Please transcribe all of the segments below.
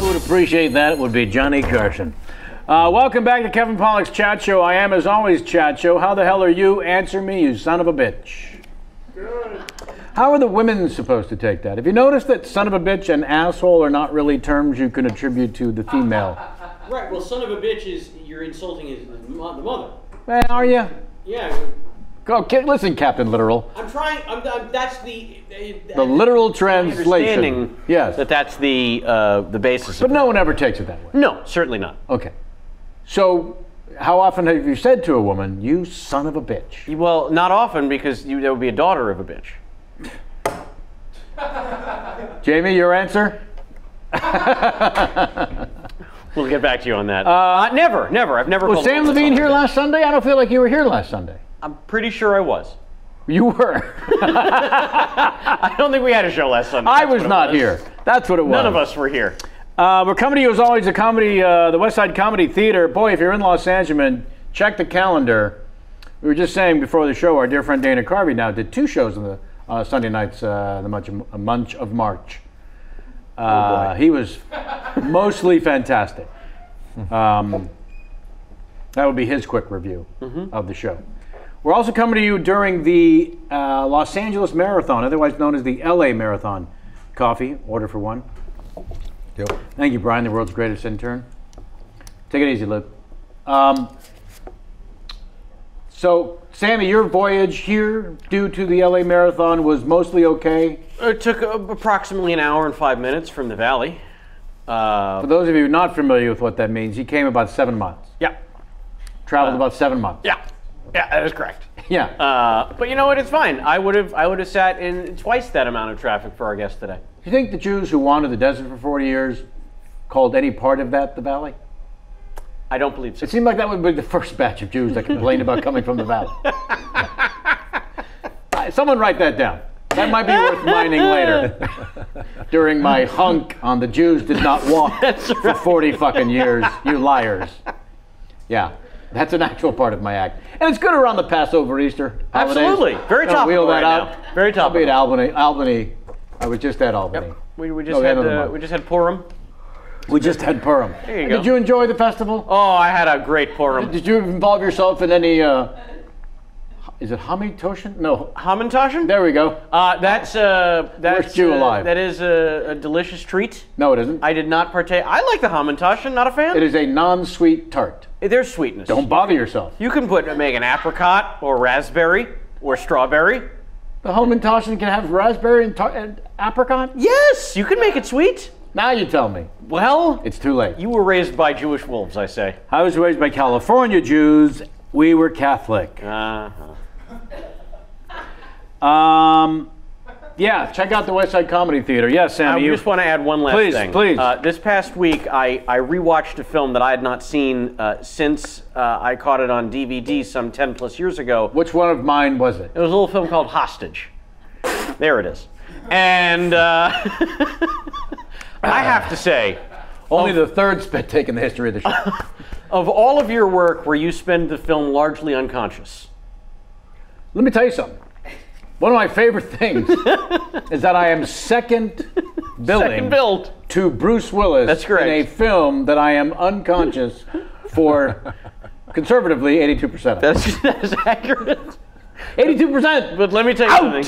who would appreciate that would be Johnny Carson. Welcome back to Kevin Pollak's Chat Show. I am, as always, Chat Show. How the hell are you? Answer me, you son of a bitch. Good. How are the women supposed to take that? Have you noticed that son of a bitch and asshole are not really terms you can attribute to the female? Right, well, son of a bitch is, you're insulting the mother. Man, are you? Yeah. Go, listen, Captain Literal. I'm trying, that's the literal translation. Yes. That's the basis But of no one ever takes it that way. No, certainly not. Okay. So, how often have you said to a woman, you son of a bitch? Well, not often, because there would be a daughter of a bitch. Jamie, your answer? We'll get back to you on that. Never. I've never. Was Sam Levine here last Sunday? I don't feel like you were here last Sunday. I'm pretty sure I was. You were. I don't think we had a show last Sunday. I was not here. That's what it was. None of us were here. We're coming to you as always, the West Side Comedy Theater. Boy, if you're in Los Angeles, check the calendar. We were just saying before the show, our dear friend Dana Carvey now did 2 shows on the Sunday nights, the month of March. He was mostly fantastic. That would be his quick review of the show. We're also coming to you during the Los Angeles Marathon, otherwise known as the LA Marathon. Coffee, order for one. Yep. Thank you, Brian, the world's greatest intern. Take it easy, Luke. So, Sammy, your voyage here due to the LA Marathon was mostly okay? It took approximately an hour and 5 minutes from the Valley. For those of you not familiar with what that means, he came about 7 months. Yeah. Traveled about 7 months. Yeah, that is correct. Yeah. But you know what? It's fine. I would have sat in twice that amount of traffic for our guest today. Do you think the Jews who wandered the desert for 40 years called any part of that the Valley? I don't believe so. It seemed like that would be the first batch of Jews that complained about coming from the Valley. Someone write that down. That might be worth mining later. During my hunk on the Jews did not walk for 40 fucking years, you liars. Yeah, that's an actual part of my act. And it's good around the Passover, Easter holidays. Absolutely. Very topical wheel that right out. now. Very topical. I'll be at Albany. I was just at Albany. Yep. We just had Purim. We just had Purim. There you go. Did you enjoy the festival? Oh, I had a great Purim. Did you involve yourself in any, is it Hamantashen? No. Hamantashen? There we go. That's Worst Jew alive. That is a delicious treat. No, it isn't. I did not partake. I like the Hamantashen, not a fan. It is a non-sweet tart. There's sweetness. Don't bother yourself. You can make an apricot or raspberry or strawberry. The Hamantashen can have raspberry and apricot? Yes, you can make it sweet. Now you tell me. Well, it's too late. You were raised by Jewish wolves, I say. I was raised by California Jews. We were Catholic. Yeah, check out the West Side Comedy Theater. Yes, Sammy. I just want to add one last thing. Please. This past week, I rewatched a film that I had not seen since I caught it on DVD some 10 plus years ago. Which one of mine was it? It was a little film called Hostage. There it is. And I have to say, only the third spit take in the history of the show. Of all of your work where you spend the film largely unconscious. Let me tell you something. One of my favorite things is that I am second billing to Bruce Willis. That's correct. In a film that I am unconscious for conservatively 82% of. That is accurate. 82%. But let me tell you something.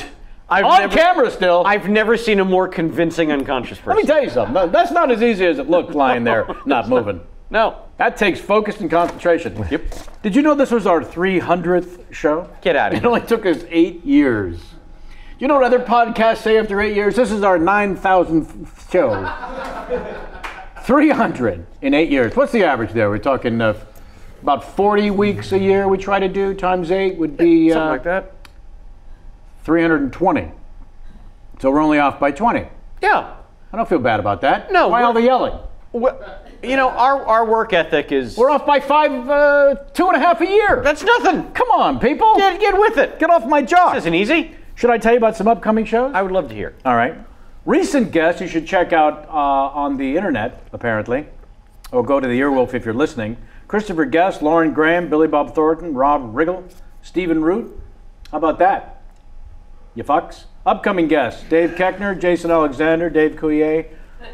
On camera still. I've never seen a more convincing unconscious person. Let me tell you something. That's not as easy as it looked lying there, not moving. No. That takes focus and concentration. Yep. Did you know this was our 300th show? Get out of here. It only took us 8 years. You know what other podcasts say after 8 years? This is our 9,000th show. 300 in 8 years. What's the average there? We're talking about 40 weeks a year we try to do, times 8 would be... something like that. 320. So we're only off by 20. Yeah. I don't feel bad about that. No. Why all the yelling? Well, you know, our work ethic is... We're off by 2.5 a year. That's nothing. Come on, people. Get with it. Get off my job. This isn't easy. Should I tell you about some upcoming shows? I would love to hear. All right. Recent guests you should check out on the internet, apparently. Or go to the Earwolf if you're listening. Christopher Guest, Lauren Graham, Billy Bob Thornton, Rob Riggle, Stephen Root. How about that? You fucks. Upcoming guests, Dave Keckner, Jason Alexander, Dave Coulier,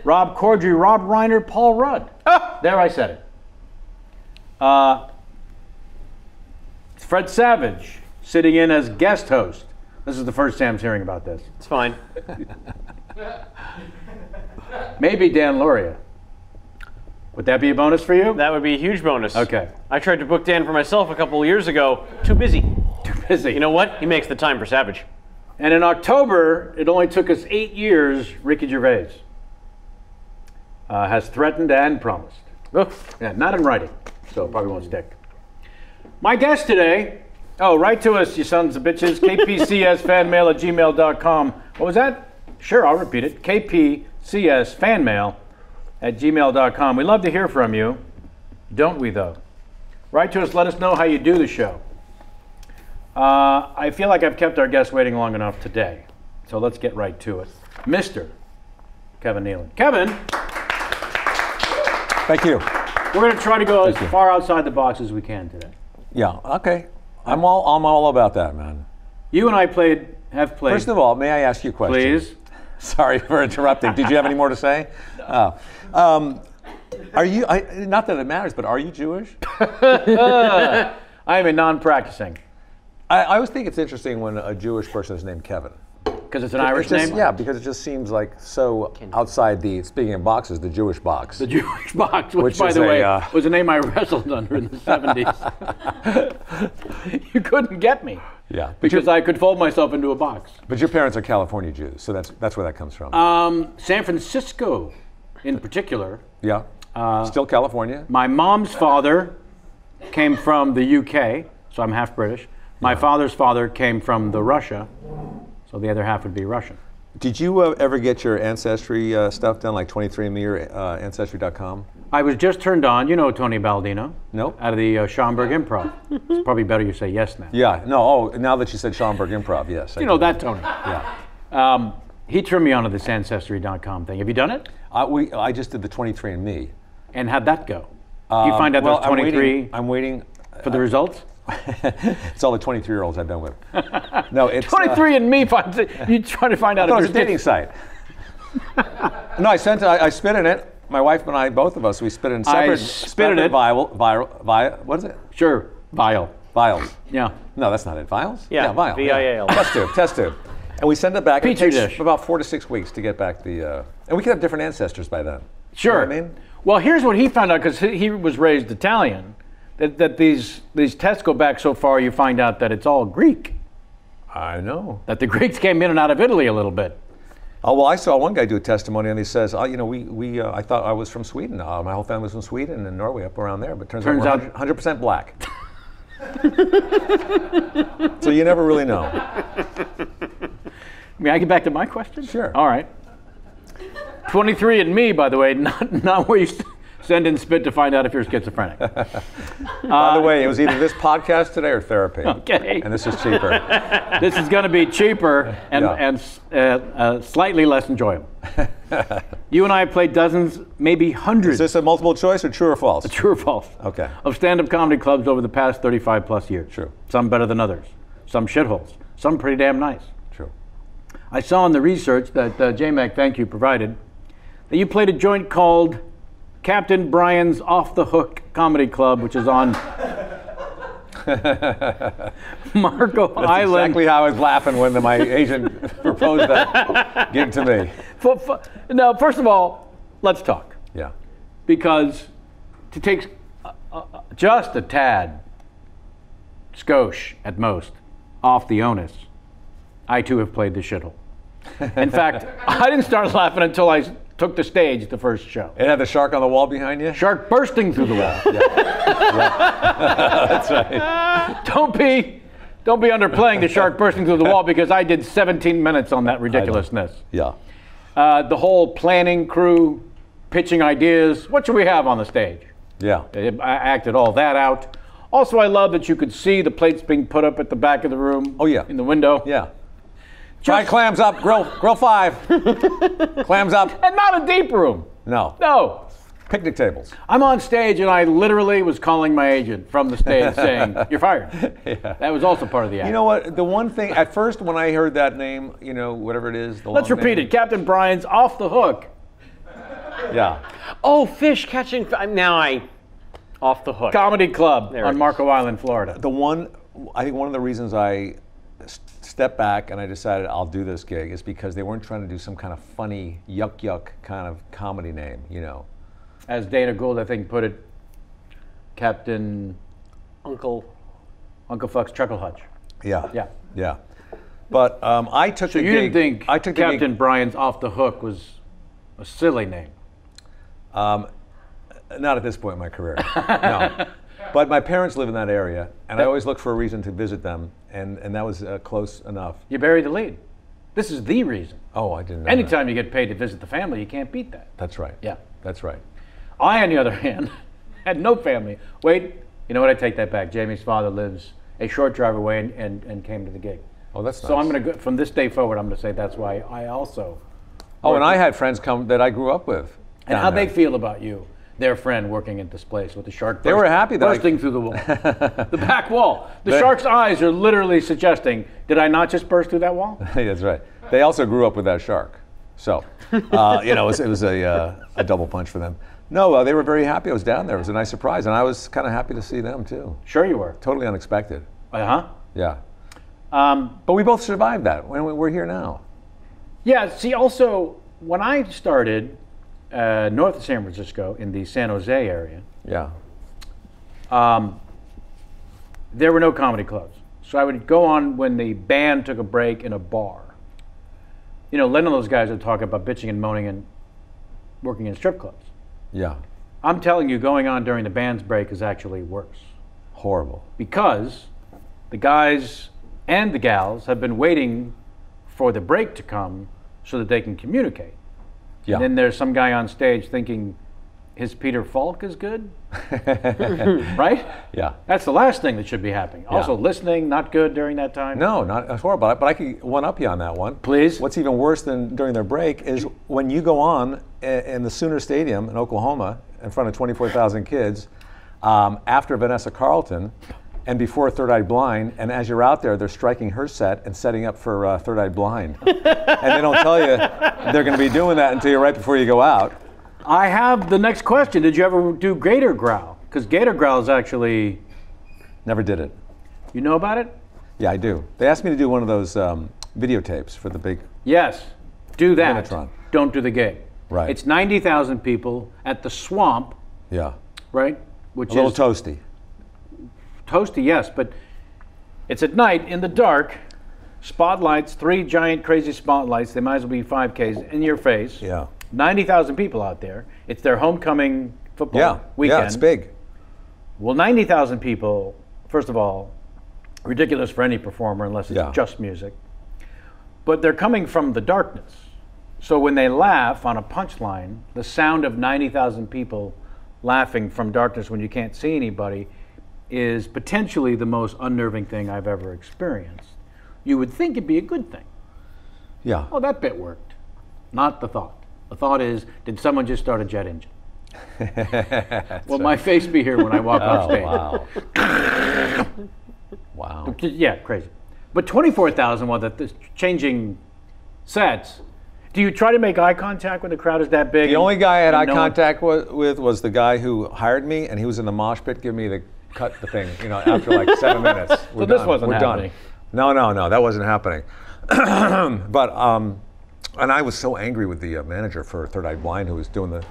Rob Corddry, Rob Reiner, Paul Rudd. There, I said it. Fred Savage sitting in as guest host. This is the first Sam's hearing about this. It's fine. Maybe Dan Luria. Would that be a bonus for you? That would be a huge bonus. Okay. I tried to book Dan for myself a couple of years ago. Too busy. Too busy. You know what? He makes the time for Savage. And in October, it only took us 8 years, Ricky Gervais has threatened and promised. Oof. Yeah, not in writing, so it probably won't stick. My guest today, write to us, you sons of bitches, kpcsfanmail@gmail.com. What was that? Sure, I'll repeat it. kpcsfanmail@gmail.com. We love to hear from you, don't we, though? Write to us, let us know how you do the show. I feel like I've kept our guests waiting long enough today, so let's get right to it. Mr. Kevin Nealon. Kevin! Thank you. We're going to try to go as far outside the box as we can today. Yeah, okay. I'm all about that, man. You and I have played. First of all, may I ask you a question? Please. Sorry for interrupting. Did you have any more to say? Are you, not that it matters, but are you Jewish? I am a non-practicing. I always think it's interesting when a Jewish person is named Kevin. Because it's an Irish name? Yeah, because it just seems like so outside the, speaking of boxes, the Jewish box. The Jewish box, which by is the way, a, was a name I wrestled under in the 70s. You couldn't get me. Yeah. Because I could fold myself into a box. But your parents are California Jews, so that's where that comes from. San Francisco, in particular. Yeah. Still California? My mom's father came from the UK, so I'm half British. My father's father came from the Russia, so the other half would be Russian. Did you ever get your ancestry stuff done, like 23andMe or Ancestry.com? I was just turned on. You know Tony Baldino? Nope. Out of the Schaumburg Improv. It's probably better you say yes now. Yeah, no, oh, now that you said Schaumburg Improv, yes. You know that Tony. Yeah. He turned me onto this Ancestry.com thing. Have you done it? I just did the 23andMe. And how'd that go? You find out there's 23 I'm waiting for the results? It's all the 23-year-olds I've been with. No, it's 23 and me finds it. You trying to find out no, if it's a dating site. No, I spit in it. My wife and I, both of us, we spit in separate what is it? Sure, vial. Vials. Yeah. No, that's not it. Vials? Yeah, vial. V-I-A-L. Test tube. And we send it back. Petri it takes dish. about 4 to 6 weeks to get back the. And we could have different ancestors by then. Sure. You know what I mean? Well, here's what he found out, because he was raised Italian, that these tests go back so far, you find out that it's all Greek. I know. That the Greeks came in and out of Italy a little bit. Oh, well, I saw one guy do a testimony, and he says, "Oh, you know, I thought I was from Sweden. My whole family was from Sweden and Norway, up around there. But turns out we're 100% black." So you never really know. May I get back to my question? Sure. All right. 23 and me, by the way, not where you send in spit to find out if you're schizophrenic. By the way, it was either this podcast today or therapy. Okay. And this is cheaper. This is going to be cheaper and slightly less enjoyable. You and I have played dozens, maybe hundreds. Is this a multiple choice or true or false? True or false? Okay. Of stand-up comedy clubs over the past 35 plus years. True. Some better than others. Some shitholes. Some pretty damn nice. True. I saw in the research that JMac, thank you, provided, that you played a joint called Captain Brian's Off the Hook Comedy Club, which is on Marco That's Island. exactly how I was laughing when my agent proposed that gig to me. Now, first of all, let's talk. Yeah. Because to take just a tad, skosh at most, off the onus, I too have played the shithole. In fact, I didn't start laughing until I took the stage the first show. It had the shark on the wall behind you? Shark bursting through the wall. That's right. Don't be underplaying the shark bursting through the wall, because I did 17 minutes on that ridiculousness. Yeah. The whole planning crew, pitching ideas. What should we have on the stage? Yeah. I acted all that out. Also, I love that you could see the plates being put up at the back of the room. Oh, yeah. In the window. Yeah. Fried clams up, grill 5. Clams up. And not a deep room. No. No. Picnic tables. I'm on stage and I literally was calling my agent from the stage saying, "You're fired." Yeah. That was also part of the act. You know what? The one thing, at first when I heard that name, you know, whatever it is. Let's repeat it. Captain Brian's Off the Hook Yeah. Oh, fish catching. Now off the hook. Comedy Club There it on is. Marco Island, Florida. I think one of the reasons I stepped back and I decided I'll do this gig is because they weren't trying to do some kind of funny yuck kind of comedy name, you know. As Dana Gould, I think, put it, Captain Uncle Fuck's Chuckle Hutch. Yeah. Yeah. Yeah. But I took So the you gig. didn't think I took the Captain gig, Brian's Off the Hook was a silly name? not at this point in my career. No. But my parents live in that area, and I always look for a reason to visit them, and that was close enough. You buried the lead. This is the reason. Oh, I didn't know Anytime you get paid to visit the family, you can't beat that. That's right. Yeah. That's right. I, on the other hand, had no family. Wait, you know what? I take that back. Jamie's father lives a short drive away and came to the gig. Oh, that's nice. So I'm going to go, from this day forward, I'm going to say that's why I also. Oh, and I had friends come that I grew up with. And down how'd there. they feel about you, their friend working at this place with the shark They were happy that bursting through the wall. The back wall. The shark's eyes are literally suggesting, did I not just burst through that wall? That's right. They also grew up with that shark. So, it was a double punch for them. No, they were very happy I was down there. It was a nice surprise, and I was kind of happy to see them too. Sure you were. Totally unexpected. Uh-huh. Yeah. But we both survived that. We're here now. Yeah, see, also, when I started north of San Francisco in the San Jose area, Yeah. there were no comedy clubs. So I would go on when the band took a break in a bar. You know, none of those guys would talk about bitching and moaning and working in strip clubs. Yeah. I'm telling you, going on during the band's break is actually worse. Horrible. Because the guys and the gals have been waiting for the break to come so that they can communicate. Yeah. And then there's some guy on stage thinking his Peter Falk is good, right? Yeah. That's the last thing that should be happening. Also, listening, not good during that time. No, not that's horrible. But I could one up you on that one. Please. What's even worse than during their break is when you go on in the Sooner Stadium in Oklahoma in front of 24,000 kids after Vanessa Carlton and before Third Eye Blind, and as you're out there, they're striking her set and setting up for Third Eye Blind. And they don't tell you they're going to be doing that until you're right before you go out. I have the next question. Did you ever do Gator Growl? Because Gator Growl is actually, Never did it. you know about it? Yeah, I do. They asked me to do one of those videotapes for the big. Yes. Do that. Minitron. Don't do the gig. Right. It's 90,000 people at the Swamp, Yeah. right? Which A little is toasty. toasty, yes, but it's at night in the dark. Spotlights, 3 giant crazy spotlights. They might as well be 5Ks in your face. Yeah. 90,000 people out there. It's their homecoming football Yeah. weekend. Yeah, it's big. Well, 90,000 people, first of all, ridiculous for any performer unless it's Yeah. just music. But they're coming from the darkness. So when they laugh on a punchline, the sound of 90,000 people laughing from darkness when you can't see anybody is potentially the most unnerving thing I've ever experienced. You would think it'd be a good thing. Yeah. Oh, that bit worked. Not the thought. The thought is, did someone just start a jet engine? Will my face be here when I walk off stage? Wow. Wow. Yeah, crazy. But 24,000 while the changing sets. Do you try to make eye contact when the crowd is that big? The only guy I had and eye no one- contact with was the guy who hired me, and he was in the mosh pit giving me the cut the thing, after like 7 minutes. So this wasn't We're happening. Done. No, that wasn't happening. But, and I was so angry with the manager for Third Eye Blind who was doing the,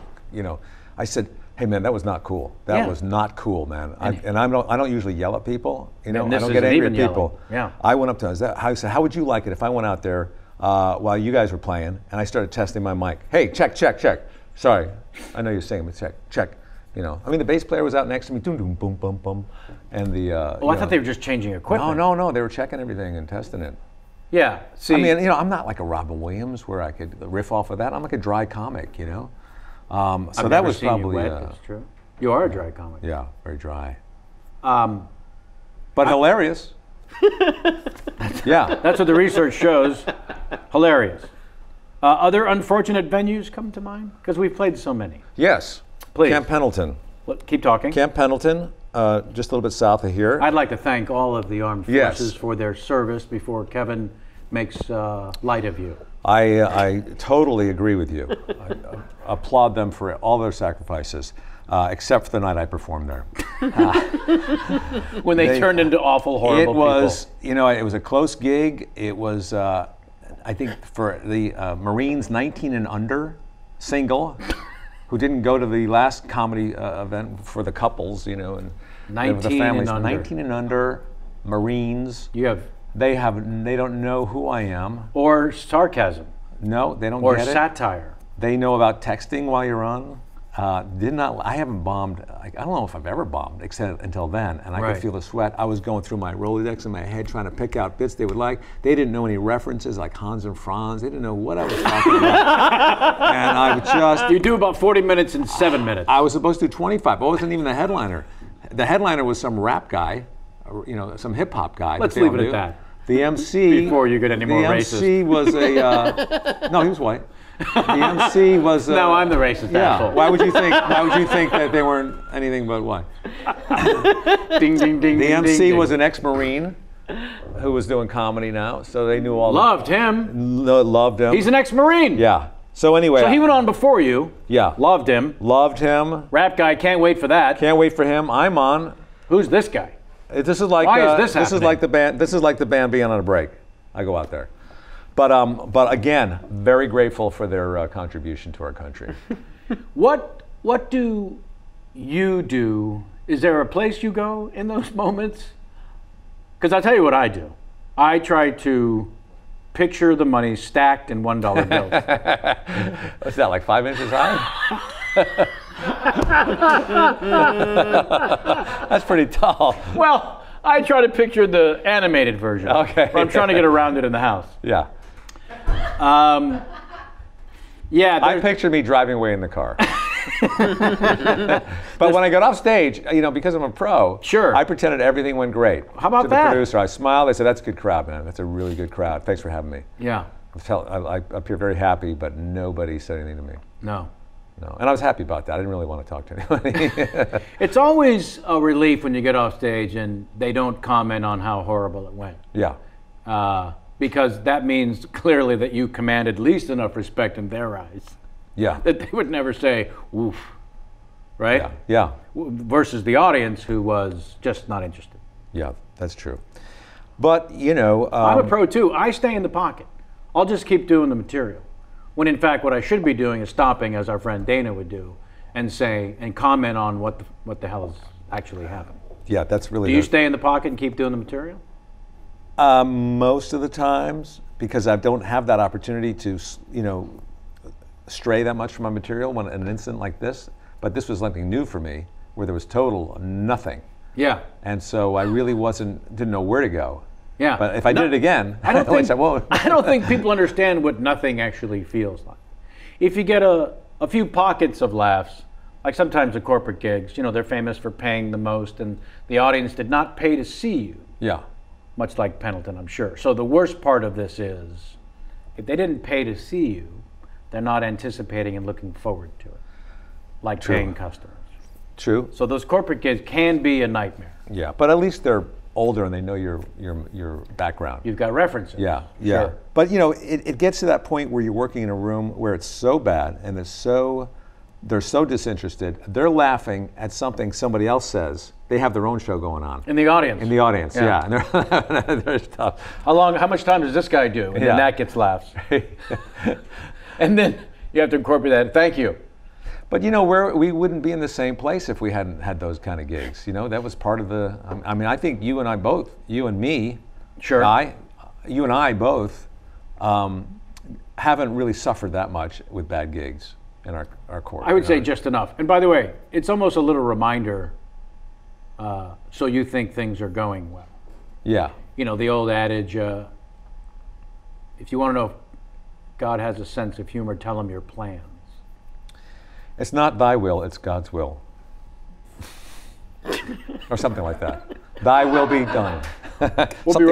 I said, hey man, that was not cool. That Yeah. was not cool, man. I don't usually yell at people, I And don't this get isn't angry even at people. yelling. Yeah. I went up to him, I said, how would you like it if I went out there while you guys were playing, and I started testing my mic. Hey, check. Sorry, I know you're saying, but check. The bass player was out next to me, boom, boom, boom, boom, boom, and the. I thought they were just changing equipment. No, they were checking everything and testing it. Yeah. See, I'm not like a Robin Williams where I could riff off of that. I'm like a dry comic, So I've that never was seen you probably. wet, it's true. You are a dry comic. Yeah, very dry. But Hilarious. Yeah. that's what the research shows. Hilarious. Other unfortunate venues come to mind? Because we've played so many. Yes. Please. Camp Pendleton. Keep talking. Camp Pendleton, just a little bit south of here. I'd like to thank all of the armed Yes. forces for their service before Kevin makes light of you. I totally agree with you. I applaud them for all their sacrifices, except for the night I performed there. When they turned into awful, horrible It was, people. you know, it was a close gig. It was, I think, for the Marines 19 and under single, who didn't go to the last comedy event for the couples, you know, and 19 the families. and under. 19 and under Marines. You have They don't know who I am. or sarcasm No, they don't or get it. satire. They know about texting while you're on. I haven't bombed. I don't know if I've ever bombed except until then, and I Right. could feel the sweat. I was going through my Rolodex in my head trying to pick out bits they would like. They didn't know any references like Hans and Franz. They didn't know what I was talking about, and I would just. You do about 40 minutes in 7 minutes. I was supposed to do 25. I wasn't even the headliner. The headliner was some rap guy, you know, some hip hop guy. Let's that they leave all it at knew. that. The MC. Before you get any more the MC was a. No, he was white. The MC was. Now I'm the racist Yeah. asshole. Why would you think? Why would you think that they weren't anything but white? Ding, ding, ding. The ding, MC ding, was ding. an ex-Marine who was doing comedy now, so they knew all. Loved him. Loved him. He's an ex-Marine. Yeah. So anyway. So he went on before you. Yeah. Loved him. Loved him. Rap guy, can't wait for that. Can't wait for him. I'm on. Who's this guy? This is like. Why is this This is happening? like the band. This is like the band being on a break. I go out there. But again, very grateful for their contribution to our country. What do you do? Is there a place you go in those moments? Because I'll tell you what I do. I try to picture the money stacked in $1 bills. What's that, like 5 inches high? That's pretty tall. Well, I try to picture the animated version. Okay. But I'm trying to get around it in the house. Yeah. Yeah. I picture me driving away in the car. But when I got off stage, you know, because I'm a pro, Sure. I pretended everything went great. How about to the that? producer, I smiled. They said, "That's a good crowd, man. That's a really good crowd. Thanks for having me." Yeah. I appear very happy, but nobody said anything to me. No. No, and I was happy about that. I didn't really want to talk to anybody. It's always a relief when you get off stage and they don't comment on how horrible it went. Yeah. Because that means clearly that you commanded at least enough respect in their eyes Yeah. that they would never say, woof, right? Yeah. Versus the audience who was just not interested. Yeah. That's true. But you know, I'm a pro too. I stay in the pocket. I'll just keep doing the material. When in fact, what I should be doing is stopping, as our friend Dana would do, and say and comment on what the hell is actually happening. yeah, that's really. Do you stay in the pocket and keep doing the material? Most of the times, because I don't have that opportunity to, you know, stray that much from my material when an incident like this. But this was something new for me, where there was total nothing, Yeah. and so I really didn't know where to go. Yeah. But if I did it again, I don't think I won't. I don't think people understand what nothing actually feels like. If you get a few pockets of laughs, like sometimes at corporate gigs, you know, they're famous for paying the most, and the audience did not pay to see you, Yeah. much like Pendleton, I'm sure. So the worst part of this is, if they didn't pay to see you, they're not anticipating and looking forward to it, like True. paying customers. True. So those corporate gigs can be a nightmare. Yeah, but at least they're older and they know your background. You've got references. Yeah. Sure. But you know, it gets to that point where you're working in a room where it's so bad and they're so disinterested. They're laughing at something somebody else says. They have their own show going on. In the audience. In the audience, Yeah. yeah. And they're tough. How much time does this guy do? And Yeah. then that gets laughs. And then you have to incorporate that. Thank you. But you know, we wouldn't be in the same place if we hadn't had those kind of gigs. You know, that was part of the. I mean, I think you and I both, you and me, Sure. you and I both, haven't really suffered that much with bad gigs in our court. I would say just enough. And by the way, it's almost a little reminder so you think things are going well. Yeah. You know, the old adage, if you want to know if God has a sense of humor, tell him your plans. It's not thy will, it's God's will. Or something like that. Thy will be done. We'll be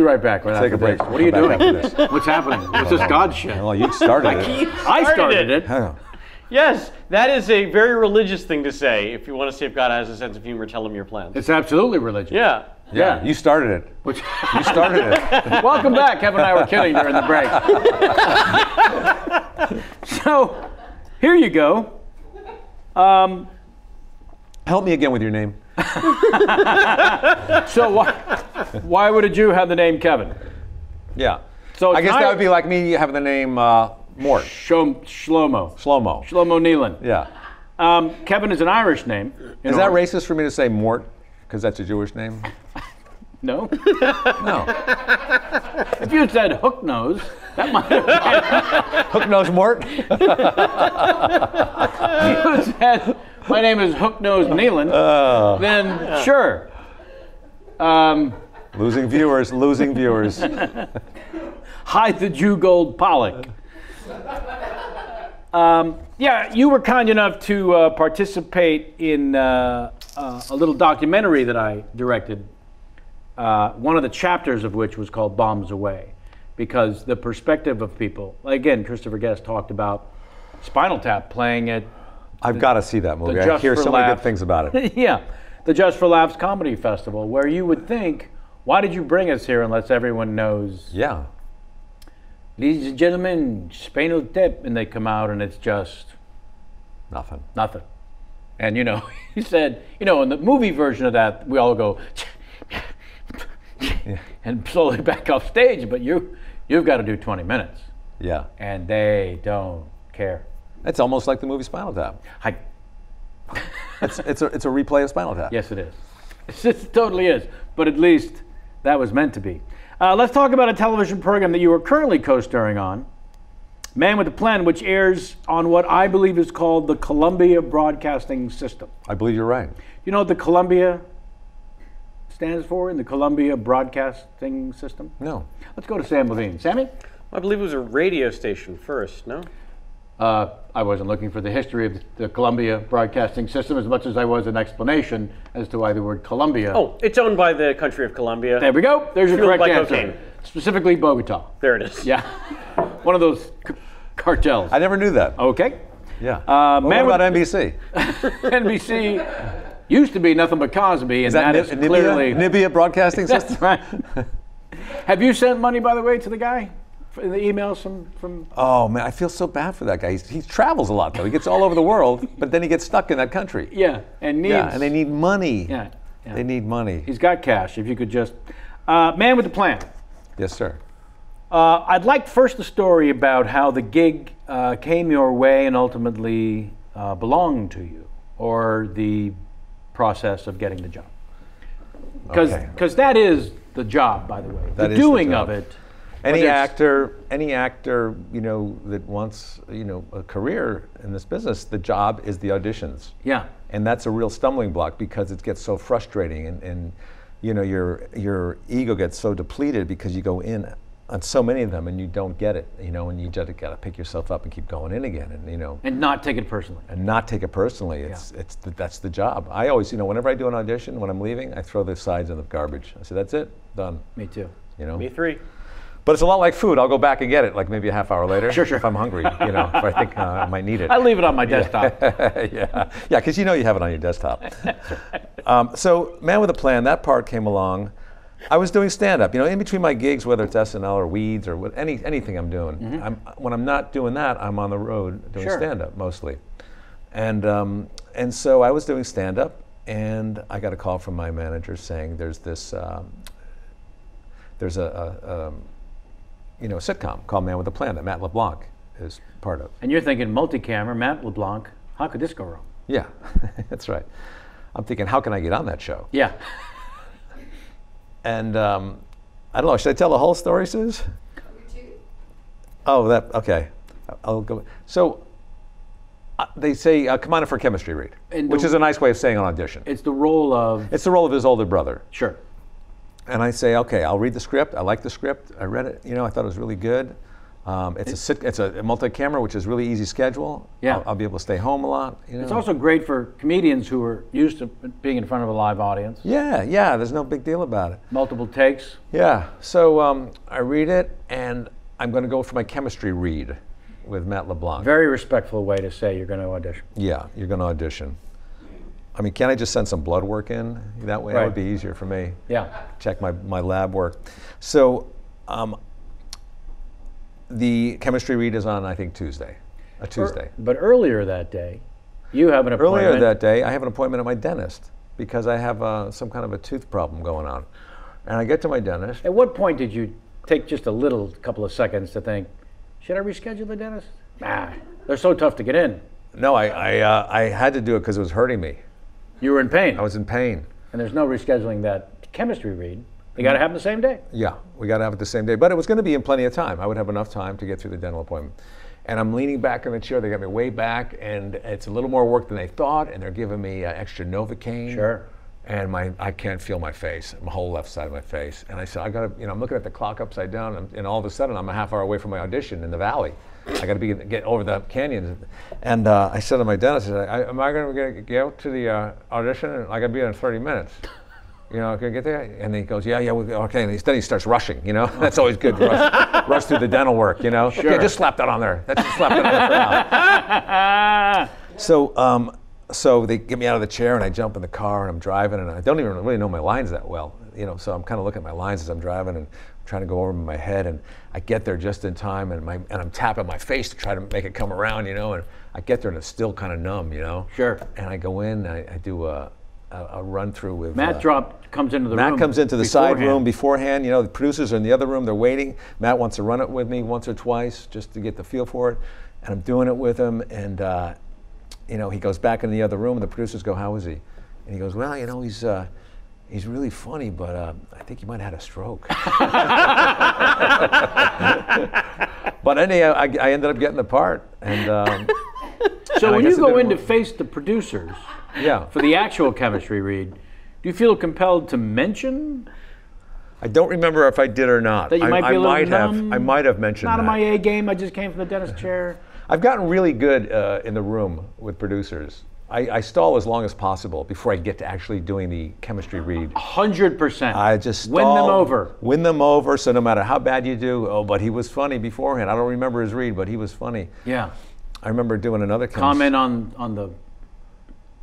right back. Right Take after a break. this. What are you Come back doing? after this. What's happening? What's this God shit? Well, you started it. I started it. Yeah. Yes, that is a very religious thing to say. If you want to see if God has a sense of humor, tell him your plans. It's absolutely religious. Yeah. Yeah. You started it. Which, You started it. welcome back. Kevin and I were kidding during the break. So, here you go. Help me again with your name. So why would a Jew have the name Kevin? Yeah. So I guess that would be like me having the name Mort. Shlomo. Shlomo. Shlomo Nealon. Yeah. Kevin is an Irish name. Is that racist for me to say Mort? Because that's a Jewish name? No. No. If you had said Hook Nose, that might have been. Hook Nose Mort? If you had said, my name is Hook Nose Nealon, then sure. Losing viewers, losing viewers. Hide the Jew Gold Pollock. Yeah, you were kind enough to participate in a little documentary that I directed. One of the chapters of which was called Bombs Away, because the perspective of people, again, Christopher Guest talked about Spinal Tap playing at I've got to see that movie. I Just hear for so many Laughs. good things about it. Yeah, the Just for Laughs Comedy Festival, where you would think, why did you bring us here unless everyone knows? Yeah. Ladies and gentlemen, Spinal Tap, and they come out and it's just Nothing. nothing. And you know, he said, you know, in the movie version of that, we all go and slowly back off stage, but you've got to do 20 minutes, Yeah. and they don't care. It's almost like the movie Spinal Tap. It's a replay of Spinal Tap. Yes, it is. It totally is. But at least that was meant to be. Let's talk about a television program that you are currently co-starring on, Man with a Plan, which airs on what I believe is called the Columbia Broadcasting System. I believe you're right. You know what the Columbia stands for in the Columbia Broadcasting System? No. Let's go to Sam Levine. Sammy? I believe it was a radio station first, no? I wasn't looking for the history of the Columbia Broadcasting System as much as I was an explanation as to why the word Columbia. Oh, it's owned by the country of Colombia. There we go. There's your Fueled correct by answer. cocaine. Specifically Bogota. There it is. Yeah. One of those cartels. I never knew that. Okay. Yeah. Man what with- about NBC? NBC used to be nothing but Cosby, and Is that is Nibia? clearly... Nibia Broadcasting That's System? right. Have you sent money, by the way, to the guy? In the emails from... Oh, man, I feel so bad for that guy. He travels a lot, though. He gets all over the world, but then he gets stuck in that country. Yeah, and needs... Yeah, and they need money. Yeah. They need money. He's got cash, if you could just... Man with a Plan. Yes, sir. I'd like first the story about how the gig came your way and ultimately belonged to you, or the process of getting the job. Okay. Because that is the job, by the way. That the is the doing job. of it. Any Whether it's- actor, you know, that wants, you know, a career in this business, the job is the auditions. Yeah. And that's a real stumbling block because it gets so frustrating and you know, your ego gets so depleted because you go in on so many of them and you don't get it, you know, and you just got to pick yourself up and keep going in again, and you know, And not take it personally. and not take it personally. That's the job. I always, you know, whenever I do an audition, when I'm leaving, I throw the sides in the garbage. I say, that's it, done. Me too. You know. Me three. But it's a lot like food. I'll go back and get it, like maybe a half hour later. Sure. If I'm hungry, you know, if I think I might need it. I leave it on my desktop. Yeah, because you know you have it on your desktop. So, Man with a Plan, that part came along. I was doing stand-up, you know, in between my gigs, whether it's SNL or Weeds or anything I'm doing. When I'm not doing that, I'm on the road doing Sure. stand-up mostly. And so I was doing stand-up, and I got a call from my manager saying there's this, there's a sitcom called Man with a Plan that Matt LeBlanc is part of. And you're thinking multi-camera, Matt LeBlanc, how could this go wrong? Yeah, that's right. I'm thinking, how can I get on that show? Yeah. And I don't know, should I tell the whole story, Suze? Oh, okay. I'll go. So they say, come on in for a chemistry read, which is a nice way of saying an audition. It's the role of... It's the role of his older brother. Sure. And I say, okay, I'll read the script. I like the script. I read it. You know, I thought it was really good. It's a multi-camera, which is really easy schedule. Yeah. I'll be able to stay home a lot. You know? It's also great for comedians who are used to being in front of a live audience. Yeah. There's no big deal about it. Multiple takes. Yeah. So I read it, and I'm going to go for my chemistry read with Matt LeBlanc. Very respectful way to say you're going to audition. Yeah, you're going to audition. I mean, can't I just send some blood work in? That way, that would be easier for me. Yeah. Check my lab work. So, the chemistry read is on, I think, Tuesday. A Tuesday. But earlier that day, you have an appointment. Earlier that day, I have an appointment at my dentist because I have some kind of a tooth problem going on. And I get to my dentist. At what point did you take just a couple of seconds to think, should I reschedule the dentist? Nah, they're so tough to get in. No, I had to do it because it was hurting me. You were in pain. I was in pain. And there's no rescheduling that chemistry read. They got to have them the same day. Yeah, we got to have it the same day. But it was going to be in plenty of time. I would have enough time to get through the dental appointment. And I'm leaning back in the chair. They got me way back, and it's a little more work than they thought. And they're giving me extra Novocaine. Sure. And I can't feel my face, my whole left side of my face. And I said, I got to, I'm looking at the clock upside down, and all of a sudden I'm a half hour away from my audition in the valley. I got to get over the canyons. And I said to my dentist, am I going to get out to the audition? And I got to be there in 30 minutes. Can I get there? And he goes, yeah, okay. And then he starts rushing, That's always good to rush through the dental work, Sure. Okay, just slap that on there. Just slap that on there for now. So they get me out of the chair, and I jump in the car, and I'm driving, and I don't even really know my lines that well, So I'm kind of looking at my lines as I'm driving, and trying to go over them in my head, and I get there just in time, and I'm tapping my face to try to make it come around, and I get there, and it's still kind of numb, Sure. And I go in, and I do a run through with Matt comes into the room. Matt comes into the side room beforehand. The producers are in the other room. They're waiting. Matt wants to run it with me once or twice just to get the feel for it, and I'm doing it with him, and he goes back in the other room, and the producers go, "How is he?" And he goes, "Well, he's really funny, but I think he might have had a stroke." But anyhow, I ended up getting the part. And so when you go in to face the producers for the actual chemistry read, do you feel compelled to mention? I don't remember if I did or not. That you might be a little numb? I might have mentioned Not that. in my A game, I just came from the dentist chair. I've gotten really good in the room with producers. I stall as long as possible before I get to actually doing the chemistry read. 100%. I just stall, win them over. Win them over, so no matter how bad you do, but he was funny beforehand. I don't remember his read, but he was funny. Yeah. I remember doing another comment on the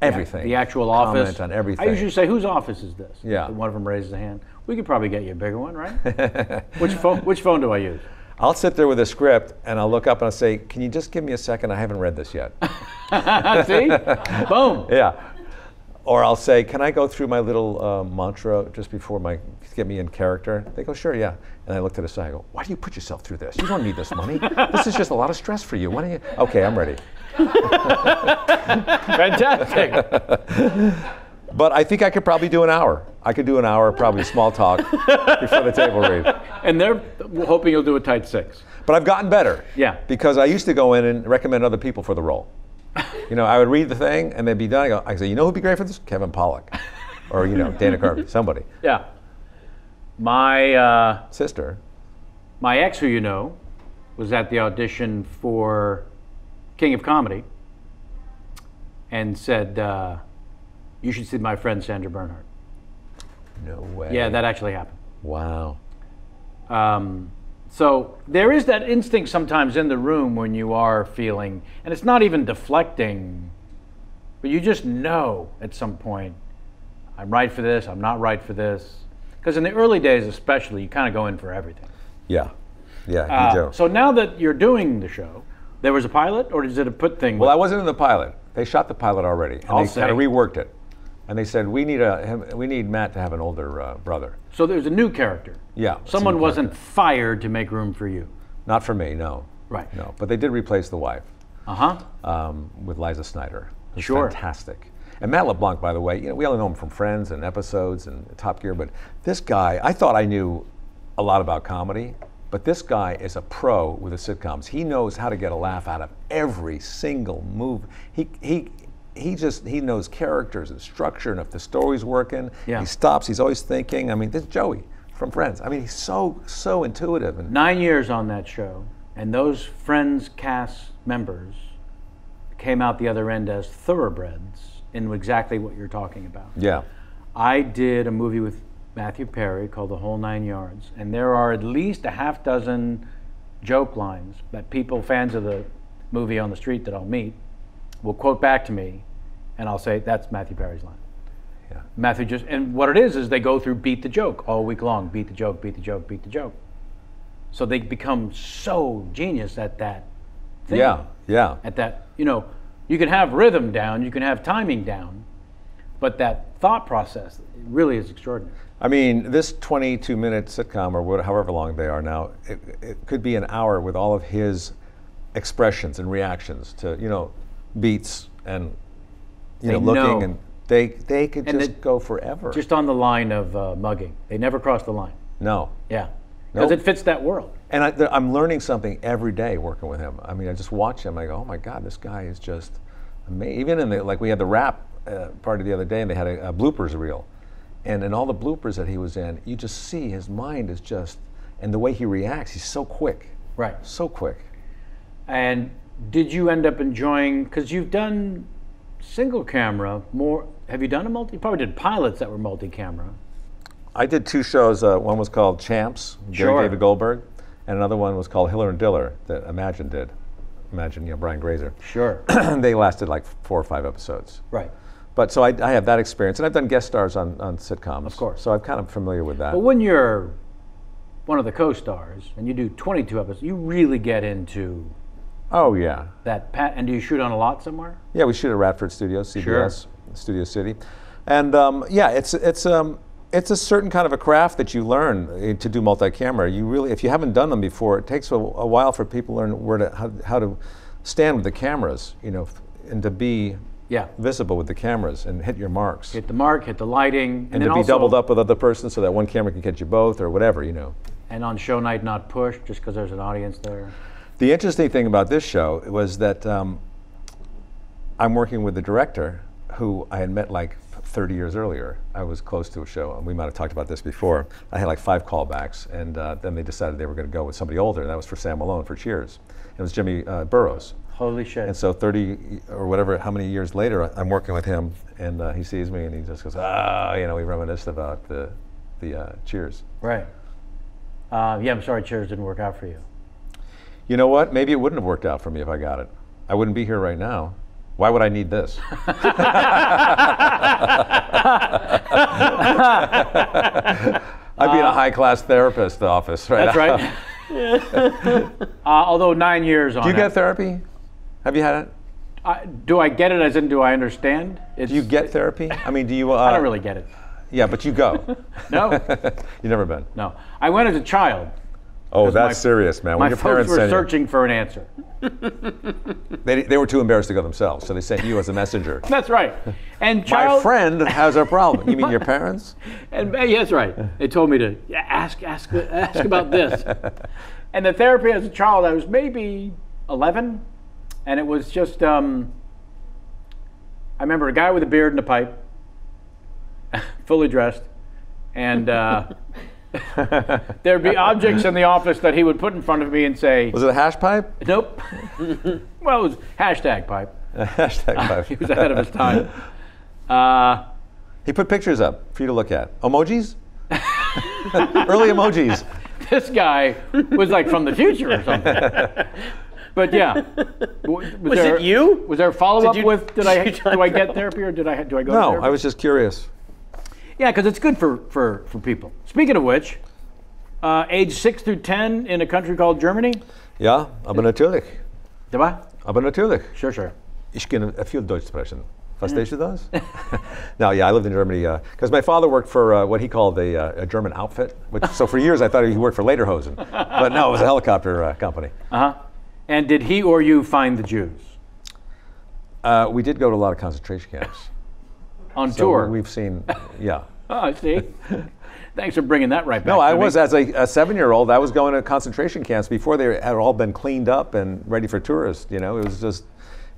everything. The actual office. Comment on everything. I usually say, whose office is this? Yeah. One of them raises a hand. We could probably get you a bigger one, right? Which phone do I use? I'll sit there with a script, and I'll look up and I'll say, "Can you just give me a second? I haven't read this yet." See? Boom. Yeah. Or I'll say, "Can I go through my little mantra just before get me in character?" They go, "Sure, yeah." And I look to the side, I go, "Why do you put yourself through this? You don't need this money. This is just a lot of stress for you. Why don't you?" Okay, I'm ready. Fantastic. But I think I could probably do an hour. I could do an hour, probably small talk before the table read. And they're hoping you'll do a tight 6. But I've gotten better. Yeah. Because I used to go in and recommend other people for the role. I would read the thing and they'd be done. I say, who'd be great for this? Kevin Pollak. Or, Dana Carvey, somebody. Yeah. My sister. My ex, who was at the audition for King of Comedy and said, you should see my friend Sandra Bernhard. No way. Yeah, that actually happened. Wow. So there is that instinct sometimes in the room when you are feeling, and it's not even deflecting, but you just know at some point, I'm right for this, I'm not right for this. Because in the early days especially, you kind of go in for everything. Yeah, you do. So now that you're doing the show, there was a pilot, or is it a put thing? Well, I wasn't in the pilot. They shot the pilot already, and they kind of reworked it. And they said, we need Matt to have an older brother. So there's a new character. Yeah. Someone wasn't fired to make room for you. Not for me, no. Right. No, but they did replace the wife. With Liza Snyder. Who's fantastic. And Matt LeBlanc, by the way, we only know him from Friends and episodes and Top Gear, but this guy, I thought I knew a lot about comedy, but this guy is a pro with the sitcoms. He knows how to get a laugh out of every single move. He knows characters and structure, and if the story's working, he stops, he's always thinking. I mean, this is Joey from Friends. I mean, he's so intuitive. And 9 years on that show, and those Friends cast members came out the other end as thoroughbreds in exactly what you're talking about. Yeah. I did a movie with Matthew Perry called The Whole 9 Yards, and there are at least a half dozen joke lines that fans of the movie on the street that I'll meet, will quote back to me, and I'll say, that's Matthew Perry's line. Yeah. Matthew just, and what it is they go through beat the joke all week long. Beat the joke, beat the joke, beat the joke. So they become so genius at that thing. Yeah, yeah. At that, you know, you can have rhythm down, you can have timing down, but that thought process really is extraordinary. I mean, this 22-minute sitcom, or however long they are now, it could be an hour with all of his expressions and reactions to, you know, beats and, you know, looking, and they could just go forever. Just on the line of mugging. They never cross the line. No. Yeah. Because it fits that world. And I'm learning something every day working with him. I mean, I just watch him. I go, oh my God, this guy is just amazing. Even in like we had the rap party the other day, and they had a bloopers reel, and in all the bloopers that he was in, you just see his mind is just, and the way he reacts, he's so quick. Right. So quick. And did you end up enjoying? Because you've done single camera more. Have you done a multi? You probably did pilots that were multi-camera. I did 2 shows. One was called Champs, Sure. David Goldberg, and another one was called Hiller and Diller that Imagine did. Imagine, you know, Brian Grazer. Sure. They lasted like 4 or 5 episodes. Right. But so I have that experience, and I've done guest stars on sitcoms. Of course. So I'm kind of familiar with that. But when you're one of the co-stars and you do 22 episodes, you really get into Oh yeah. that. And do you shoot on a lot somewhere? Yeah, we shoot at Radford Studios, CBS, Studio City, and yeah, it's a certain kind of a craft that you learn to do multi-camera. You really, if you haven't done them before, it takes a while for people to learn how to stand with the cameras, you know, and to be visible with the cameras and hit your marks. Hit the mark, hit the lighting, and to be doubled up with other person so that one camera can catch you both or whatever, you know. And on show night, not push just because there's an audience there. The interesting thing about this show was that I'm working with the director who I had met like 30 years earlier. I was close to a show, and we might have talked about this before. I had like 5 callbacks, and then they decided they were going to go with somebody older, and that was for Sam Malone for Cheers. It was Jimmy Burrows. Holy shit. And so 30 or whatever, how many years later, I'm working with him, and he sees me, and he just goes, you know, we reminisced about the Cheers. Right. Yeah, I'm sorry Cheers didn't work out for you. You know what? Maybe it wouldn't have worked out for me if I got it. I wouldn't be here right now. Why would I need this? I'd be in a high-class therapist office right now. That's right. Although 9 years on it. Do you get therapy? Have you had it? Do I get it as in do I understand? Do you get therapy? I mean, do you... I don't really get it. Yeah, but you go. No. You've never been? No. I went as a child. Oh, that's serious, man. When My your folks parents were send searching for an answer. they were too embarrassed to go themselves, so they sent you as a messenger. That's right. And My friend has a problem. You mean your parents? And yeah, that's right. They told me to ask about this. And the therapy as a child, I was maybe 11, and it was just I remember a guy with a beard and a pipe, fully dressed, and there'd be objects in the office that he would put in front of me and say... Was it a hash pipe? Nope. Well, it was hashtag pipe. Hashtag pipe. He was ahead of his time. He put pictures up for you to look at. Emojis? Early emojis. This guy was like from the future or something. But yeah. Was it you? Was there a follow-up with, do I get therapy or do I go to therapy? No, I was just curious. Yeah, because it's good for people. Speaking of which, age 6 through 10 in a country called Germany? Ja, aber natürlich. Was? Aber natürlich. Sure. Ich kann viel Deutsch sprechen. Verstehst du das? No, yeah, I lived in Germany because my father worked for what he called a German outfit. So for years I thought he worked for Lederhosen. But no, it was a helicopter company. Uh-huh. And did he or you find the Jews? We did go to a lot of concentration camps. On tour? We've seen, yeah. Oh, I see. Thanks for bringing that right back. No, I to was, me. as a 7-year-old, I was going to concentration camps before they had all been cleaned up and ready for tourists. You know, it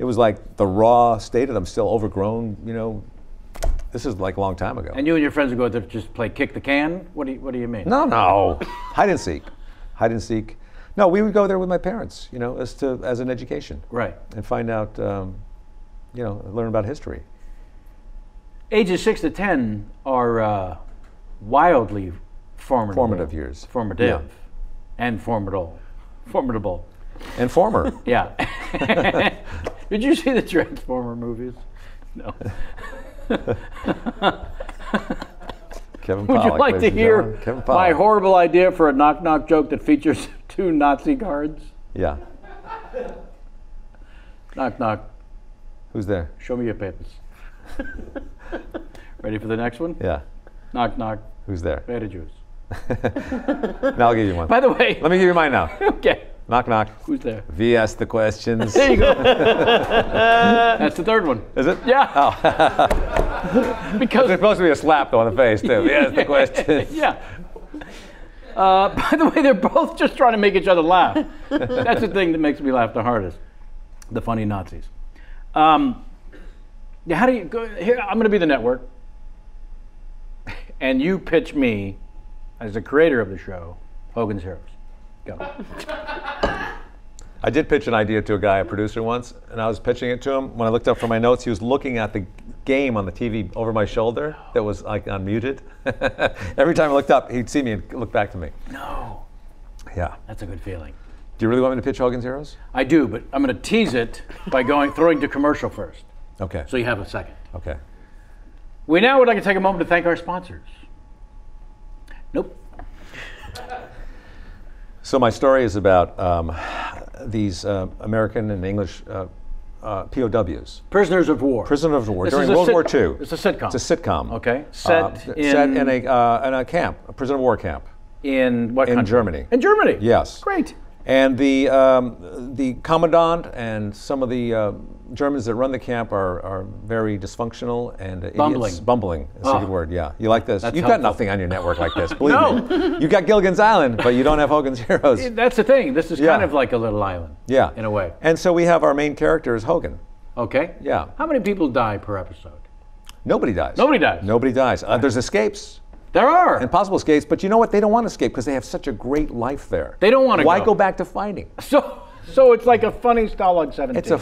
was like the raw state of them, still overgrown. You know, this is like a long time ago. And you and your friends would go there to just play kick the can? What do you mean? No. Hide and seek. No, we would go there with my parents. You know, as an education. Right. And find out, you know, learn about history. Ages 6 to 10 are wildly formidable. Formative years. Formative. Yeah. And formidable. Formidable. And former. Yeah. Did you see the Transformer movies? No. Kevin Would you Pollak, like ladies to and hear gentlemen. Kevin my Pollak. horrible idea for a knock-knock joke that features 2 Nazi guards? Yeah. Knock-knock. Who's there? Show me your papers. Ready for the next one? Yeah. Knock-knock. Who's there? Beta Jews. Now I'll give you one. By the way. Let me give you mine now. Okay. Knock, knock. Who's there? V asked the questions. There you go. That's the third one. Is it? Yeah. Oh. Because There's supposed to be a slap though on the face too. V asked the questions. Yeah. By the way, they're both just trying to make each other laugh. That's the thing that makes me laugh the hardest. The funny Nazis. Yeah, how do you go here? I'm going to be the network, and you pitch me as the creator of the show, Hogan's Heroes. Go. I did pitch an idea to a guy, a producer once, and I was pitching it to him. When I looked up from my notes, he was looking at the game on the TV over my shoulder that was like unmuted. Every time I looked up, he'd see me and look back to me. No. Yeah. That's a good feeling. Do you really want me to pitch Hogan's Heroes? I do, but I'm going to tease it by throwing to commercial first, Okay. so you have a second. Okay. We now would like to take a moment to thank our sponsors. Nope. So my story is about these American and English POWs. Prisoners of War. Prisoners of war This during is a World War II. It's a sitcom. It's a sitcom. Okay. Set in a camp, a prisoner of war camp. In what In country? Germany. In Germany? Yes. Great. And the commandant and some of the Germans that run the camp are very dysfunctional and idiots. Bumbling. Bumbling is a good word, yeah. You like this? That's You've helpful. got nothing on your network like this, believe No. me. You got Gilligan's Island, but you don't have Hogan's Heroes. That's the thing. This is Yeah. kind of like a little island. Yeah. In a way. And so we have our main character is Hogan. Okay. Yeah. How many people die per episode? Nobody dies. Nobody dies. Nobody dies. There's escapes. There are. And possible escapes, but you know what? They don't want to escape because they have such a great life there. They don't want to Why go. go back to fighting? So it's like a funny Stalag 17. It's a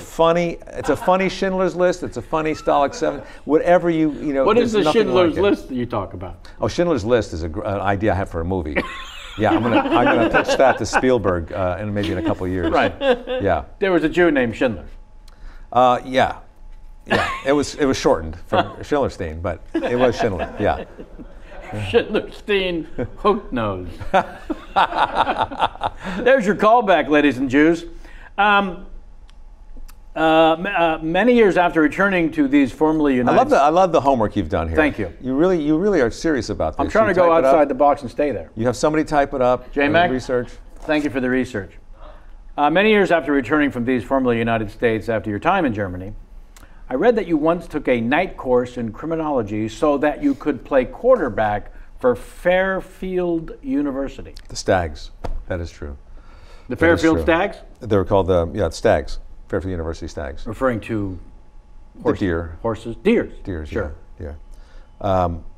funny Schindler's List. It's a funny Stalag 7. Whatever you know. What is there's the nothing Schindler's like it. List that you talk about? Oh, Schindler's List is an idea I have for a movie. Yeah, I'm gonna pitch that to Spielberg in maybe in a couple of years. Right. Yeah. There was a Jew named Schindler. Yeah. Yeah. It was shortened from Schillerstein, but it was Schindler. Yeah. Schindlerstein hook nose. There's your callback, ladies and Jews. Many years after returning to these formerly United I love the homework you've done here. Thank you. You really are serious about this. I'm trying You to go type it up. outside the box and stay there. You have somebody type it up. J-Mac? Research. Thank you for the research. Many years after returning from these formerly United States after your time in Germany, I read that you once took a night course in criminology so that you could play quarterback for Fairfield University. The Stags. That is true. The Fairfield true. Stags? They were called the Stags. Fairfield University Stags. Referring to The deer. horses? Deers. Deers. Sure. Yeah.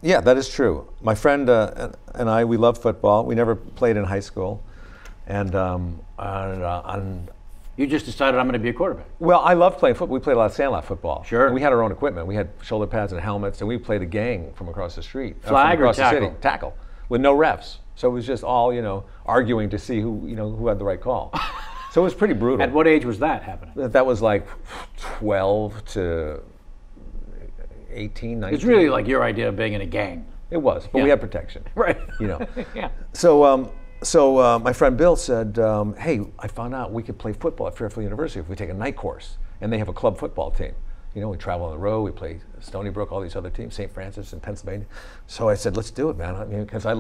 Yeah, that is true. My friend and I, we loved football. We never played in high school, and You just decided I'm going to be a quarterback. well, I loved playing football. We played a lot of sandlot football. Sure. And we had our own equipment. We had shoulder pads and helmets, and we played a gang from across the street. Flag from or across the tackle? city. Tackle, with no refs. So it was just all arguing to see who had the right call. So it was pretty brutal. At what age was that happening? That was like 12 to 18, 19. It's really like your idea of being in a gang. It was, but we Yeah. had protection. Right. Yeah. So my friend Bill said, hey, I found out we could play football at Fairfield University if we take a night course. And they have a club football team. We travel on the road, we play Stony Brook, all these other teams, St. Francis in Pennsylvania. So I said, let's do it, man. Because I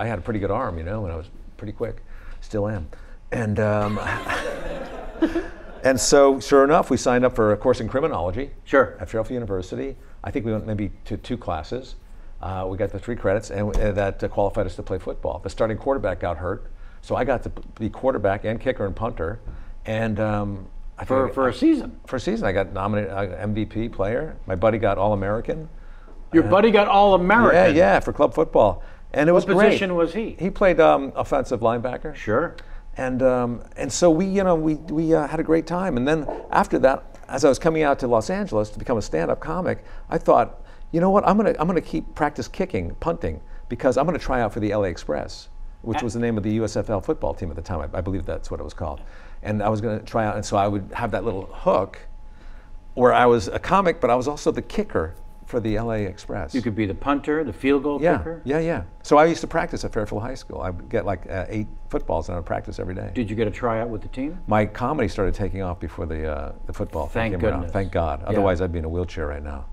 had a pretty good arm, and I was pretty quick, still am. And and so sure enough, we signed up for a course in criminology. Sure. At Fairfield University. I think we went maybe to 2 classes. We got the 3 credits, and that qualified us to play football. The starting quarterback got hurt, so I got to be quarterback and kicker and punter. And For a season. For a season, I got nominated MVP player. My buddy got All-American. Your buddy got All-American. Yeah, for club football, and it was What great. position was he? He played offensive linebacker. Sure. And so we had a great time. And then after that, as I was coming out to Los Angeles to become a stand-up comic, I thought, you know what? I'm gonna keep practice kicking, punting, because I'm gonna try out for the LA Express, which was the name of the USFL football team at the time. I believe that's what it was called. And I was gonna try out, and so I would have that little hook, where I was a comic, but I was also the kicker for the LA Express. You could be the punter, the field goal kicker? Yeah. So I used to practice at Fairfield High School. I'd get like 8 footballs and I would practice every day. Did you get a tryout with the team? My comedy started taking off before the football thing Thank came around. goodness. Thank God. Yeah. Otherwise, I'd be in a wheelchair right now.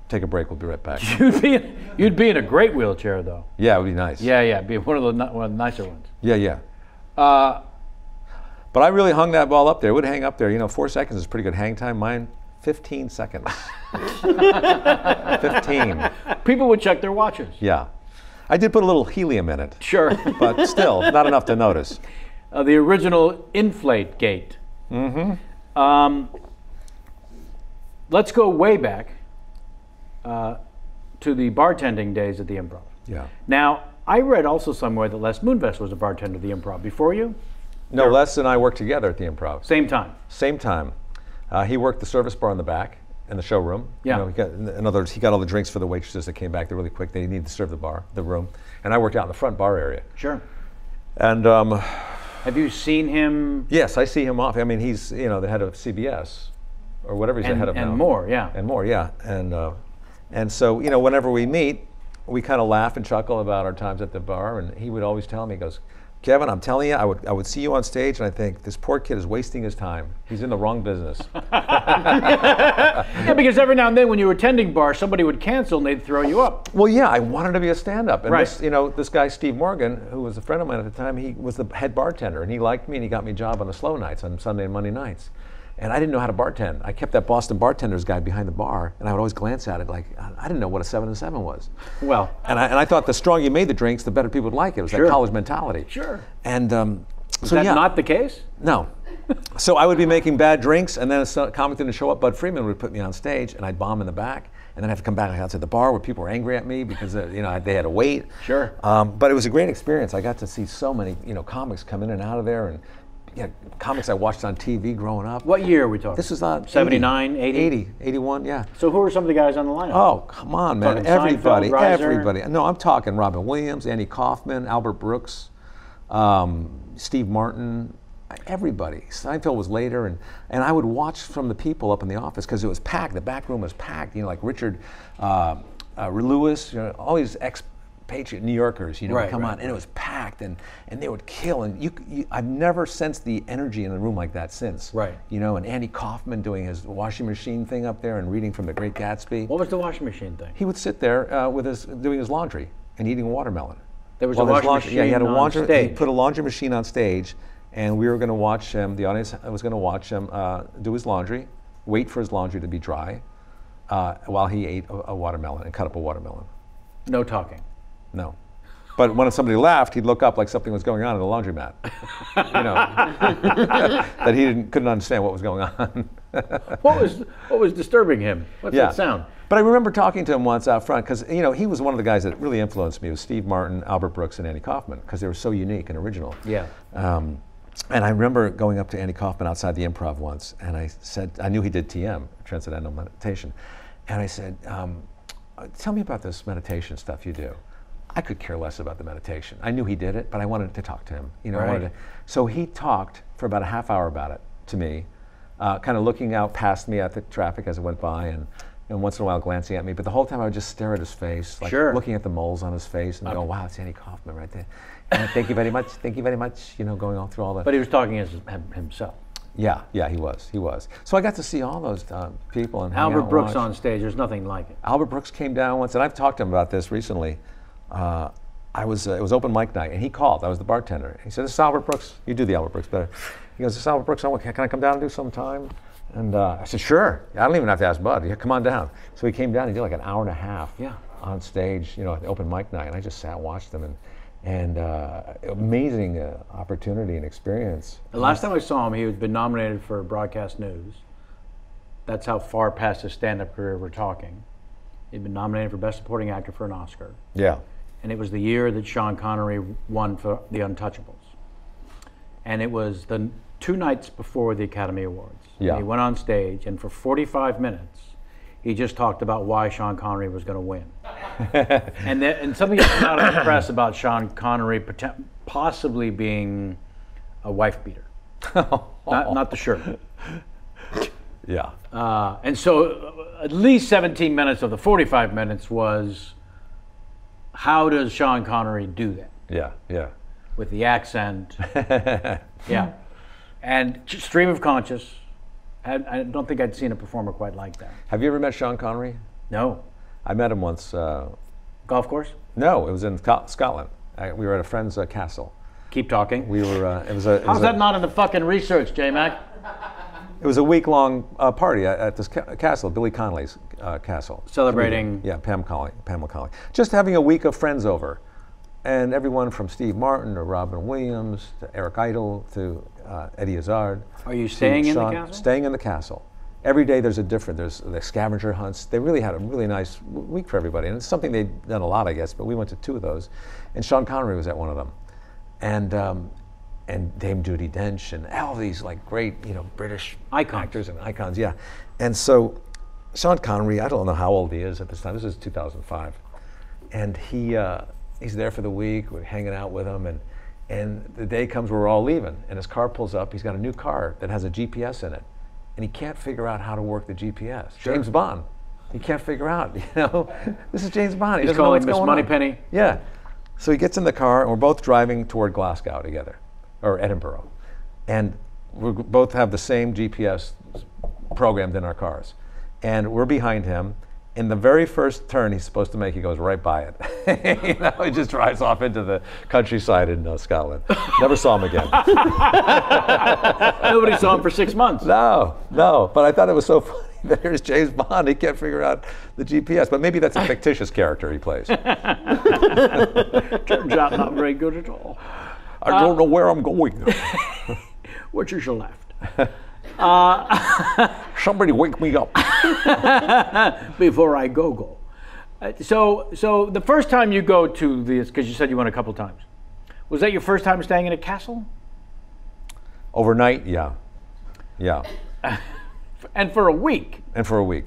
Take a break. We'll be right back. You'd be in a great wheelchair, though. Yeah, it would be nice. Yeah. Be one of the nicer ones. Yeah. But I really hung that ball up there. It would hang up there. You know, 4 seconds is pretty good hang time. Mine, 15 seconds. 15. People would check their watches. Yeah. I did put a little helium in it. Sure. But still, not enough to notice. The original inflate gate. Mm-hmm. Let's go way back to the bartending days at the Improv. Yeah. Now, I read also somewhere that Les Moonves was a bartender at the Improv before you? No, Les and I worked together at the Improv. Same time? Same time. He worked the service bar in the back, in the showroom. Yeah. You know, in other words, he got all the drinks for the waitresses that came back there really quick. They needed to serve the room. And I worked out in the front bar area. Sure. And have you seen him? yes, I see him off. I mean, he's, you know, the head of CBS or whatever he's the head of now. And more, yeah. And more, yeah. And so, you know, whenever we meet, we kind of laugh and chuckle about our times at the bar. And he would always tell me, he goes, Kevin, I'm telling you, I would see you on stage and I think, this poor kid is wasting his time. He's in the wrong business. Yeah, because every now and then when you were attending bars, somebody would cancel and they'd throw you up. Well, yeah, I wanted to be a stand-up. And Right. this guy, Steve Morgan, who was a friend of mine at the time, he was the head bartender and he liked me and he got me a job on the slow nights on Sunday and Monday nights. And I didn't know how to bartend. I kept that Boston bartender's guide behind the bar and I would always glance at it like, I didn't know what a 7 and 7 was. Well. And I thought the stronger you made the drinks, the better people would like it. It was Sure. that college mentality. Sure. And Is so that yeah. not the case? No. So I would be making bad drinks, and then a comic didn't show up. Bud Freeman would put me on stage, and I'd bomb in the back, and then I'd have to come back outside the bar where people were angry at me because you know, they had to wait. Sure. But it was a great experience. I got to see so many, you know, comics come in and out of there, and comics I watched on TV growing up. What year are we talking? This was 79, 80? 80, 81, yeah. So who were some of the guys on the lineup? Oh, come on, man. Talking Everybody, Seinfeld, Reiser? everybody. No, I'm talking Robin Williams, Andy Kaufman, Albert Brooks, Steve Martin, everybody. Seinfeld was later, and I would watch from the people up in the office because it was packed. The back room was packed. You know, like Richard Lewis, you know, all these expatriate New Yorkers, you know, would come on, and it was packed, and they would kill. And I've never sensed the energy in a room like that since. Right. You know, and Andy Kaufman doing his washing machine thing up there and reading from The Great Gatsby. What was the washing machine thing? He would sit there doing his laundry and eating a watermelon. There was While a his washing machine Yeah, he had a on laundry. stage. He put a laundry machine on stage, and we were going to watch him. The audience was going to watch him do his laundry, wait for his laundry to be dry, while he ate a watermelon and cut up a watermelon. No talking. No. But when somebody laughed, he'd look up like something was going on in the laundromat. You know, that he couldn't understand what was going on. What was disturbing him? What's that sound? But I remember talking to him once out front because, you know, he was one of the guys that really influenced me. It was Steve Martin, Albert Brooks, and Andy Kaufman because they were so unique and original. Yeah. And I remember going up to Andy Kaufman outside the Improv once, and I said, I knew he did TM, Transcendental Meditation, and I said, tell me about this meditation stuff you do. I could care less about the meditation. I knew he did it, but I wanted to talk to him. You know, Right. So he talked for about a half hour about it to me, kind of looking out past me at the traffic as it went by, and once in a while glancing at me. But the whole time I would just stare at his face, like Sure. looking at the moles on his face, and go, "Wow, it's Andy Kaufman right there." And thank you very much. Thank you very much. You know, going all through all that. But he was talking as himself. Yeah, he was. So I got to see all those people and hang out Albert and Brooks watch. on stage, there's nothing like it. Albert Brooks came down once, and I've talked to him about this recently. It was open mic night, and he called. I was the bartender. He said, "This is Albert Brooks. You do the Albert Brooks better." He goes, "This is Albert Brooks. Can I come down and do some time?" And I said, "Sure. I don't even have to ask Bud. Yeah, come on down." So he came down. He did like an hour and a half on stage, you know, at the open mic night, and I just sat and watched him, and amazing opportunity and experience. The last time I saw him, he had been nominated for Broadcast News. That's how far past his stand-up career we're talking. He'd been nominated for Best Supporting Actor for an Oscar. Yeah. And it was the year that Sean Connery won for The Untouchables. And it was the 2 nights before the Academy Awards. Yeah. And he went on stage, and for 45 minutes, he just talked about why Sean Connery was going to win. and something that came out of the press about Sean Connery possibly being a wife beater. Not the shirt. Yeah. And so at least 17 minutes of the 45 minutes was, how does Sean Connery do that? Yeah. Yeah. With the accent. Yeah. And stream of conscious. I don't think I'd seen a performer quite like that. Have you ever met Sean Connery? No. I met him once. Golf course? No, it was in Scotland. We were at a friend's castle. Keep talking. We were. How's that not in the fucking research, J-Mac? It was a week-long party at this castle, Billy Connolly's castle. Celebrating. Yeah, Pamela Connolly. Just having a week of friends over, and everyone from Steve Martin to Robin Williams to Eric Idle to Eddie Izzard. Are you staying in the castle? Staying in the castle. Every day there's the scavenger hunts. They really had a really nice week for everybody, and it's something they'd done a lot, I guess. But we went to 2 of those, and Sean Connery was at one of them, and Dame Judi Dench and all these like great British actors and icons. Yeah, and so Sean Connery, I don't know how old he is at this time. This is 2005, and he's there for the week. We're hanging out with him, and the day comes where we're all leaving, and his car pulls up. He's got a new car that has a GPS in it. And he can't figure out how to work the GPS. Sure. James Bond. He can't figure out, This is James Bond. He's calling Miss Moneypenny. Yeah. So he gets in the car, and we're both driving toward Glasgow together, or Edinburgh. And we both have the same GPS programmed in our cars. And we're behind him. In the very first turn he's supposed to make, he goes right by it. He just drives off into the countryside in Scotland. Never saw him again. Nobody saw him for 6 months. No. But I thought it was so funny that here's James Bond. He can't figure out the GPS. But maybe that's a fictitious character he plays. Turns out not very good at all. I don't know where I'm going. Which is your left? Somebody wake me up. Before I go. So the first time you go to this, because you said you went a couple times, was that your first time staying in a castle? Overnight, yeah. And for a week? And for a week.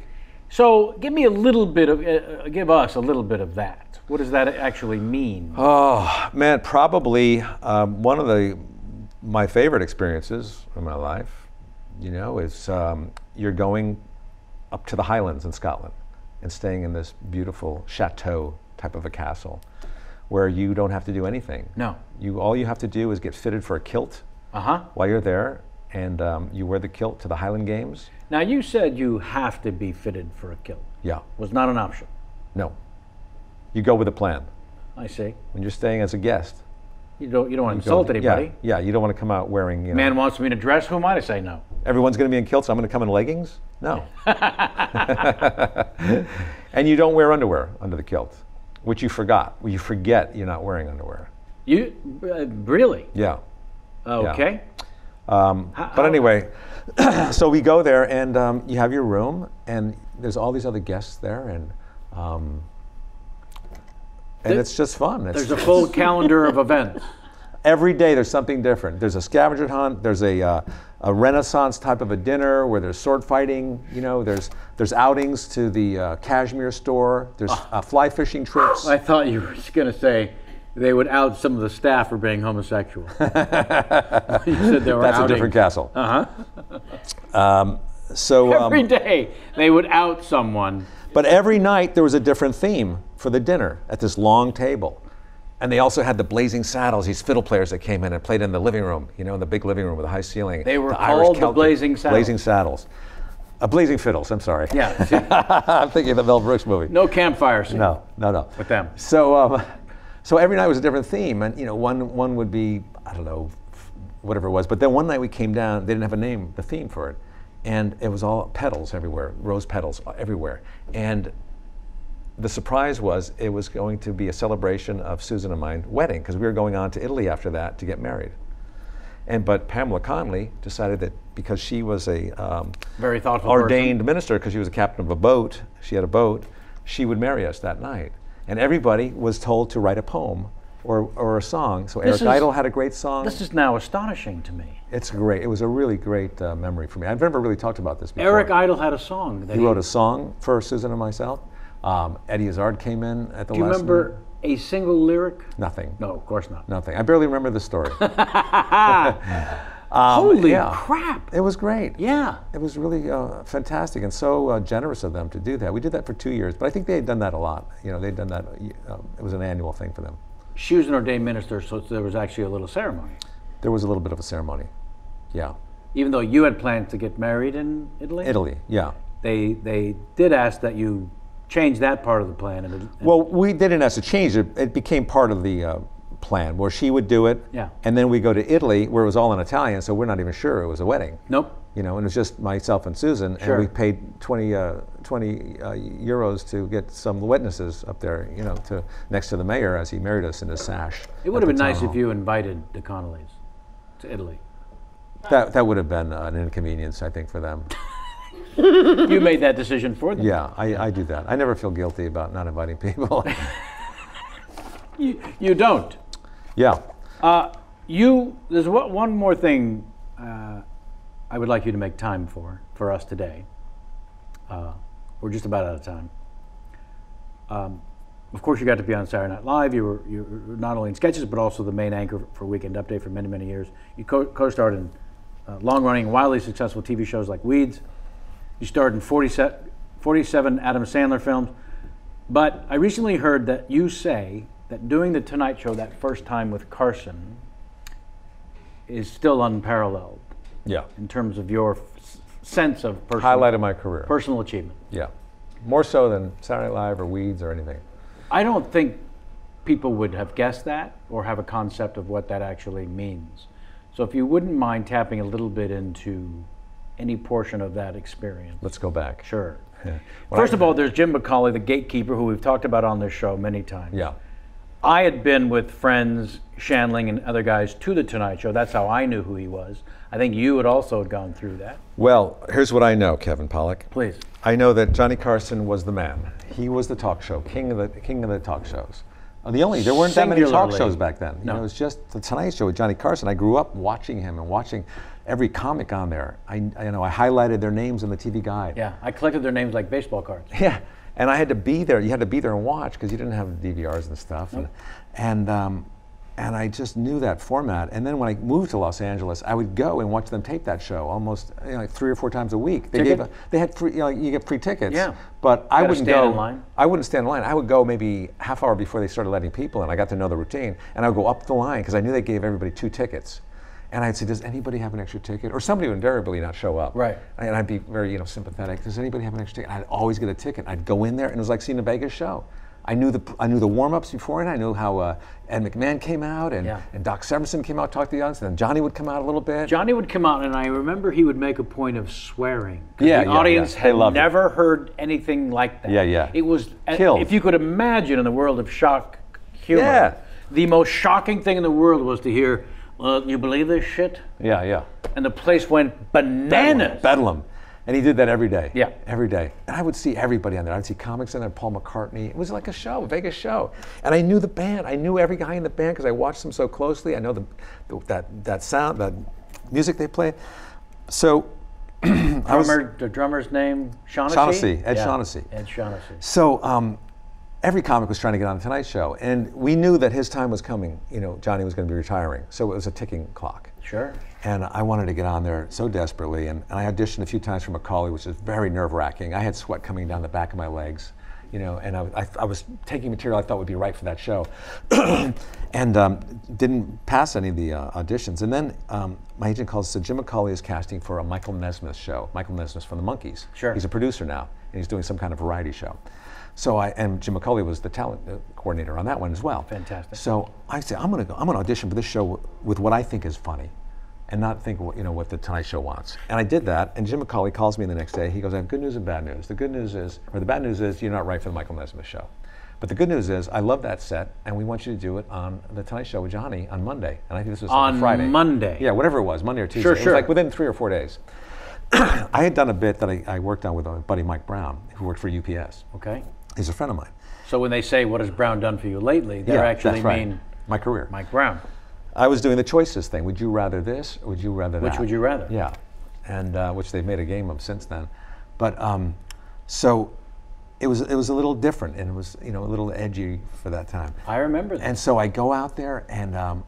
So give us a little bit of that. What does that actually mean? Oh, man, probably one of my favorite experiences in my life, is you're going up to the Highlands in Scotland and staying in this beautiful chateau type of a castle where you don't have to do anything. No. All you have to do is get fitted for a kilt while you're there, and you wear the kilt to the Highland Games. Now, you said you have to be fitted for a kilt. Yeah. Was not an option. No. You go with a plan. I see. When you're staying as a guest. You don't want to insult anybody. Yeah, you don't want to come out wearing, Man wants me to dress, who am I to say no? Everyone's going to be in kilts, so I'm going to come in leggings? No. And you don't wear underwear under the kilt, which you forgot. You forget you're not wearing underwear. You really? Yeah. Okay. Yeah. But anyway, so we go there, and you have your room, and there's all these other guests there, and it's just fun. There's a full calendar of events. Every day there's something different. There's a scavenger hunt. There's a Renaissance type of a dinner where there's sword fighting. There's outings to the cashmere store. There's fly fishing trips. I thought you were going to say they would out some of the staff for being homosexual. You said there were That's outings. A different castle. Every day they would out someone. But every night there was a different theme for the dinner at this long table. And they also had the blazing saddles, these fiddle players that came in and played in the living room, in the big living room with a high ceiling. They were called the blazing saddles. Blazing saddles. Blazing fiddles, I'm sorry. Yeah. I'm thinking of the Mel Brooks movie. No campfire scene. No. With them. So every night was a different theme. And one would be, I don't know, whatever it was. But then one night we came down, they didn't have a name, the theme for it. And it was all petals everywhere, rose petals everywhere. And the surprise was it was going to be a celebration of Susan and mine wedding, because we were going on to Italy after that to get married. But Pamela Connolly decided that because she was a very thoughtful ordained minister, because she was a captain of a boat, she had a boat, she would marry us that night. And everybody was told to write a poem or a song. So Eric Idle had a great song. This is now astonishing to me. It's great. It was a really great memory for me. I've never really talked about this before. Eric Idle had a song. He wrote a song for Susan and myself. Eddie Izzard came in at the last minute. Do you remember a single lyric? Nothing. No, of course not. Nothing. I barely remember the story. Holy yeah. crap! It was great. Yeah. It was really fantastic and so generous of them to do that. We did that for 2 years, but I think they had done that a lot. You know, they'd done that. It was an annual thing for them. She was an ordained minister, so there was actually a little ceremony. There was a little bit of a ceremony. Yeah. Even though you had planned to get married in Italy? Italy, yeah. They did ask that you change that part of the plan. And Well, we didn't have to change it. It became part of the plan where she would do it. Yeah. And then we go to Italy where it was all in Italian, so we're not even sure it was a wedding. Nope. You know, and it was just myself and Susan, Sure. and we paid 20 euros to get some witnesses up there, you know, next to the mayor as he married us in his sash. It would have been nice if you invited the Connollys to Italy. That would have been an inconvenience, I think, for them. You made that decision for them. Yeah, I do that. I never feel guilty about not inviting people. You don't. Yeah. There's one more thing I would like you to make time for us today. We're just about out of time. Of course, you got to be on Saturday Night Live. You were not only in sketches, but also the main anchor for Weekend Update for many, many years. You co-starred in long-running, wildly successful TV shows like Weeds. You starred in 47 Adam Sandler films. But I recently heard that you say that doing The Tonight Show that first time with Carson is still unparalleled. Yeah. In terms of your sense of Highlight of my career. Personal achievement. Yeah. More so than Saturday Night Live or Weeds or anything. I don't think people would have guessed that or have a concept of what that actually means. So if you wouldn't mind tapping a little bit into any portion of that experience. Let's go back. Sure. Yeah. First of all, there's Jim McCauley, the gatekeeper, who we've talked about on this show many times. Yeah. I had been with friends, Shandling and other guys, to The Tonight Show. That's how I knew who he was. I think you had also gone through that. Well, here's what I know, Kevin Pollak. Please. I know that Johnny Carson was the man. He was the talk show, king of the talk shows. There weren't that many talk Singularly. shows back then. No. You know, it was just The Tonight Show with Johnny Carson. I grew up watching him and watching every comic on there. I highlighted their names in the TV guide. Yeah, I collected their names like baseball cards. Yeah, and I had to be there. You had to be there and watch because you didn't have DVRs and stuff. Nope. And I just knew that format. And then when I moved to Los Angeles, I would go and watch them tape that show almost like 3 or 4 times a week. They had free, you get free tickets. Yeah. But I wouldn't go. In line. I wouldn't stand in line. I would go maybe half hour before they started letting people in. I got to know the routine, and I would go up the line because I knew they gave everybody 2 tickets. And I'd say, does anybody have an extra ticket? Or somebody would invariably not show up. Right. And I'd be very, sympathetic. Does anybody have an extra ticket? And I'd always get a ticket. I'd go in there, and it was like seeing a Vegas show. I knew the warm-ups beforehand. I knew how Ed McMahon came out, and Doc Severinsen came out, talked to the audience, and then Johnny would come out a little bit. Johnny would come out, and I remember he would make a point of swearing. Yeah, the audience They had loved it. never heard anything like that. Yeah, yeah. It was, Killed. if you could imagine in the world of shock humor, Yeah. the most shocking thing in the world was to hear, you believe this shit? Yeah, yeah. And the place went bananas. Bedlam. And he did that every day. Yeah. Every day. And I would see everybody on there. I'd see comics in there, Paul McCartney. It was like a show, a Vegas show. And I knew the band. I knew every guy in the band because I watched them so closely. I know that sound, that music they played. So The drummer's name, Shaughnessy? Shaughnessy, Ed Shaughnessy. Ed Shaughnessy. So every comic was trying to get on the Tonight Show. And we knew that his time was coming. Johnny was going to be retiring. So it was a ticking clock. Sure. And I wanted to get on there so desperately. And I auditioned a few times for Macaulay, which was very nerve-wracking. I had sweat coming down the back of my legs, and I was taking material I thought would be right for that show. And didn't pass any of the auditions. And then my agent called and said, Jim McCauley is casting for a Michael Nesmith show. Michael Nesmith from the Monkees. Sure. He's a producer now, and he's doing some kind of variety show. So and Jim McCauley was the talent coordinator on that one as well. Fantastic. So I said, I'm gonna audition for this show with what I think is funny, and not think what the Tonight Show wants. And I did that. And Jim McCauley calls me the next day. He goes, I have good news and bad news. The good news is, or the bad news is, you're not right for the Michael Nesmith show. But the good news is, I love that set, and we want you to do it on the Tonight Show with Johnny on Monday. And I think this was like Friday. On Monday. Yeah, whatever it was, Monday or Tuesday. Sure, It was like within 3 or 4 days. I had done a bit that I worked on with a buddy, Mike Brown, who worked for UPS. Okay. He's a friend of mine. So when they say, what has Brown done for you lately, they actually that's right. mean My career. Mike Brown. I was doing the choices thing. Would you rather this, or would you rather that? Which would you rather? Yeah, and which they've made a game of since then. But so it was a little different, and it was a little edgy for that time. I remember that. And so I go out there, and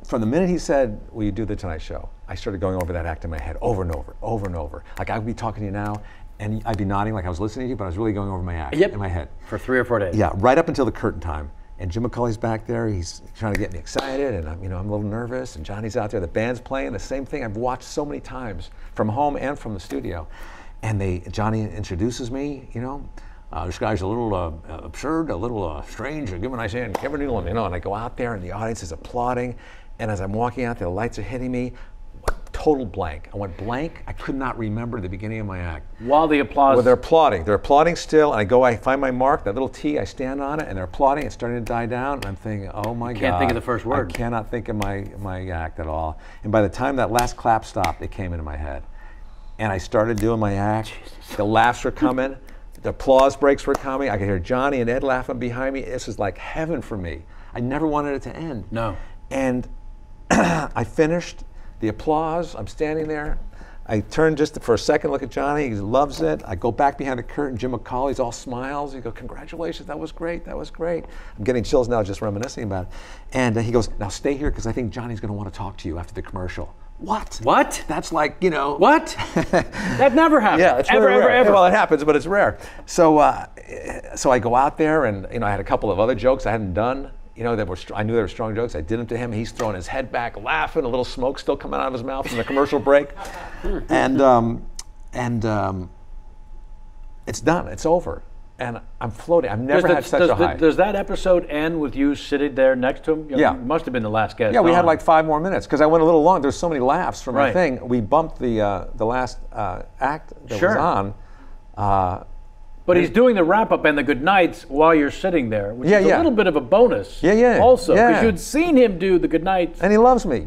from the minute he said, will you do the Tonight Show, I started going over that act in my head over and over, over and over. Like I would be talking to you now, and I'd be nodding like I was listening to you, but I was really going over my act in my head. For 3 or 4 days. Yeah, right up until the curtain time. And Jim McCauley's back there, he's trying to get me excited, and I'm a little nervous, and Johnny's out there, the band's playing, the same thing I've watched so many times, from home and from the studio. And Johnny introduces me, this guy's a little absurd, a little strange, give him a nice hand, Kevin Nealon, and I go out there and the audience is applauding, and as I'm walking out there, the lights are hitting me, total blank. I went blank. I could not remember the beginning of my act. While the applause... Well, they're applauding. They're applauding still, and I find my mark, that little T, I stand on it, and they're applauding. It's starting to die down, and I'm thinking, oh my God. Can't think of the first word. I cannot think of my act at all. And by the time that last clap stopped, it came into my head. And I started doing my act. Jesus. The laughs were coming. The applause breaks were coming. I could hear Johnny and Ed laughing behind me. This was like heaven for me. I never wanted it to end. No. And I finished the applause. I'm standing there. I turn just for a second, look at Johnny. He loves it. I go back behind the curtain. Jim McCauley's all smiles. He goes, congratulations, that was great, that was great. I'm getting chills now just reminiscing about it. And he goes, now stay here because I think Johnny's going to want to talk to you after the commercial. What? What? That's like, What? That never happens. Yeah, it's ever, really rare. ever. Well, it happens, but it's rare. So I go out there, and I had a couple of other jokes I hadn't done. I knew they were strong jokes. I did them to him. He's throwing his head back, laughing, a little smoke still coming out of his mouth from the commercial break. And it's done. It's over. And I'm floating. I've never had such a high. Does that episode end with you sitting there next to him? Yeah. You must have been the last guest. Yeah, we had like 5 more minutes because I went a little long. There's so many laughs from my Right. thing. We bumped the last act that Sure. was on. But he's doing the wrap-up and the good nights while you're sitting there, which is a little bit of a bonus. Also, because you'd seen him do the good nights. And he loves me,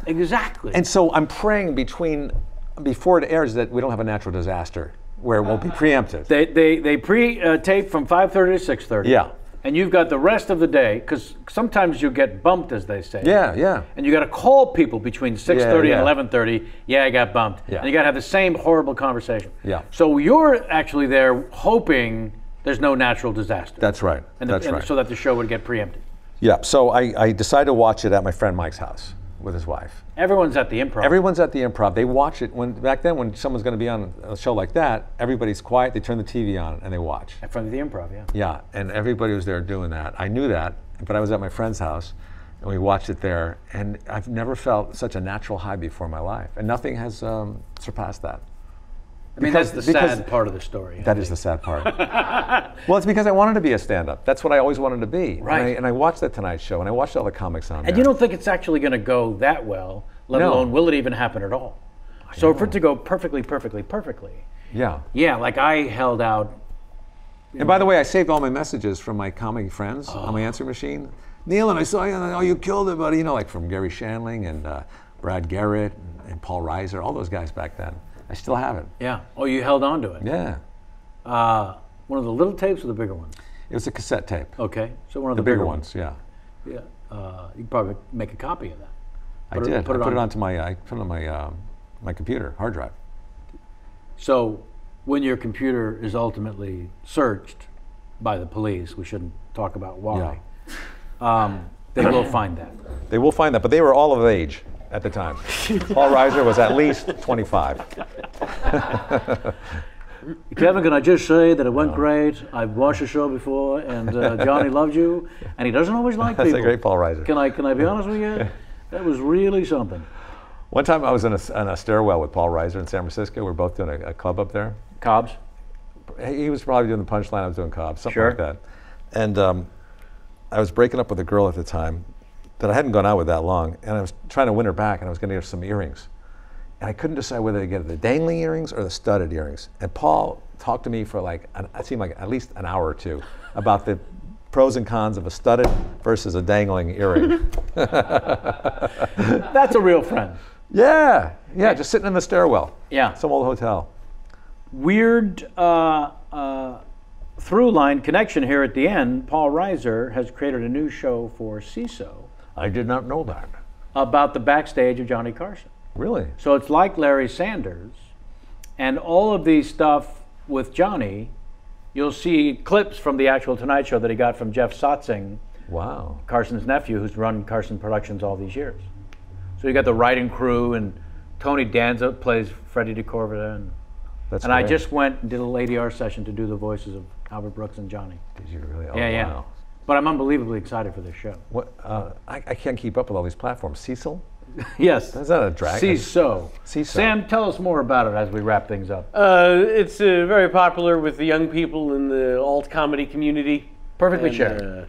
Exactly. And so I'm praying before it airs that we don't have a natural disaster where it won't be preempted. They pre-tape from 5:30 to 6:30. Yeah. And you've got the rest of the day, because sometimes you get bumped, as they say. Yeah. And you got to call people between 6:30 Yeah. and 11:30. Yeah, I got bumped. Yeah. And you got to have the same horrible conversation. Yeah. So you're actually there hoping there's no natural disaster. That's right. That's right. So that the show would get preempted. Yeah. So I decided to watch it at my friend Mike's house with his wife. Everyone's at the Improv. Everyone's at the Improv. They watch it. Back then, when someone's going to be on a show like that, everybody's quiet. They turn the TV on and they watch. In front of the Improv, yeah. Yeah, and everybody was there doing that. I knew that, but I was at my friend's house, and we watched it there. And I've never felt such a natural high before in my life, and nothing has surpassed that. I mean, that's the sad part of the story. That is the sad part. Well, it's because I wanted to be a stand-up. That's what I always wanted to be. Right. And I watched the Tonight Show, and I watched all the comics on there. And you don't think it's actually going to go that well, let alone will it even happen at all? So for it to go perfectly. Yeah. Yeah, like I held out. And by the way, I saved all my messages from my comedy friends on my answer machine. Nealon, I saw you, oh, you killed it, buddy. Like from Gary Shandling and Brad Garrett and Paul Reiser, all those guys back then. I still have it. Yeah. Oh, you held on to it. Yeah. One of the little tapes or the bigger ones? It was a cassette tape. Okay. So one of the bigger ones, yeah. Yeah. You could probably make a copy of that. I did. I put it on my computer, hard drive. So when your computer is ultimately searched by the police, we shouldn't talk about why, they will find that. They will find that, but they were all of age at the time. Paul Reiser was at least 25. Kevin, can I just say that it went great? I've watched the show before, and Johnny loved you, and he doesn't always like people. That's a great Paul Reiser. Can I be honest with you? That was really something. One time I was in a stairwell with Paul Reiser in San Francisco. We were both doing a club up there. Cobb's? He was probably doing the Punchline, I was doing Cobb's, something Sure. like that. And I was breaking up with a girl at the time that I hadn't gone out with that long, and I was trying to win her back, and I was going to get her some earrings. And I couldn't decide whether to get the dangling earrings or the studded earrings. And Paul talked to me for it seemed like at least an hour or two about the pros and cons of a studded versus a dangling earring. That's a real friend. Yeah, just sitting in the stairwell. Yeah. Some old hotel. Weird through line connection here at the end. Paul Reiser has created a new show for CISO I did not know that. about the backstage of Johnny Carson. Really? So it's like Larry Sanders, and all of these stuff with Johnny, you'll see clips from the actual Tonight Show that he got from Jeff Sotzing, Wow. Carson's nephew, who's run Carson Productions all these years. So you got the writing crew, and Tony Danza plays Freddie DeCorvita, and I great. just went and did a ADR session to do the voices of Albert Brooks and Johnny. Did you really? Oh, Yeah. wow. But I'm unbelievably excited for this show. What? I can't keep up with all these platforms. Cecil? Yes. Is that a dragon? CISO. CISO. Sam, tell us more about it as we wrap things up. It's very popular with the young people in the alt comedy community. Perfectly And, shared.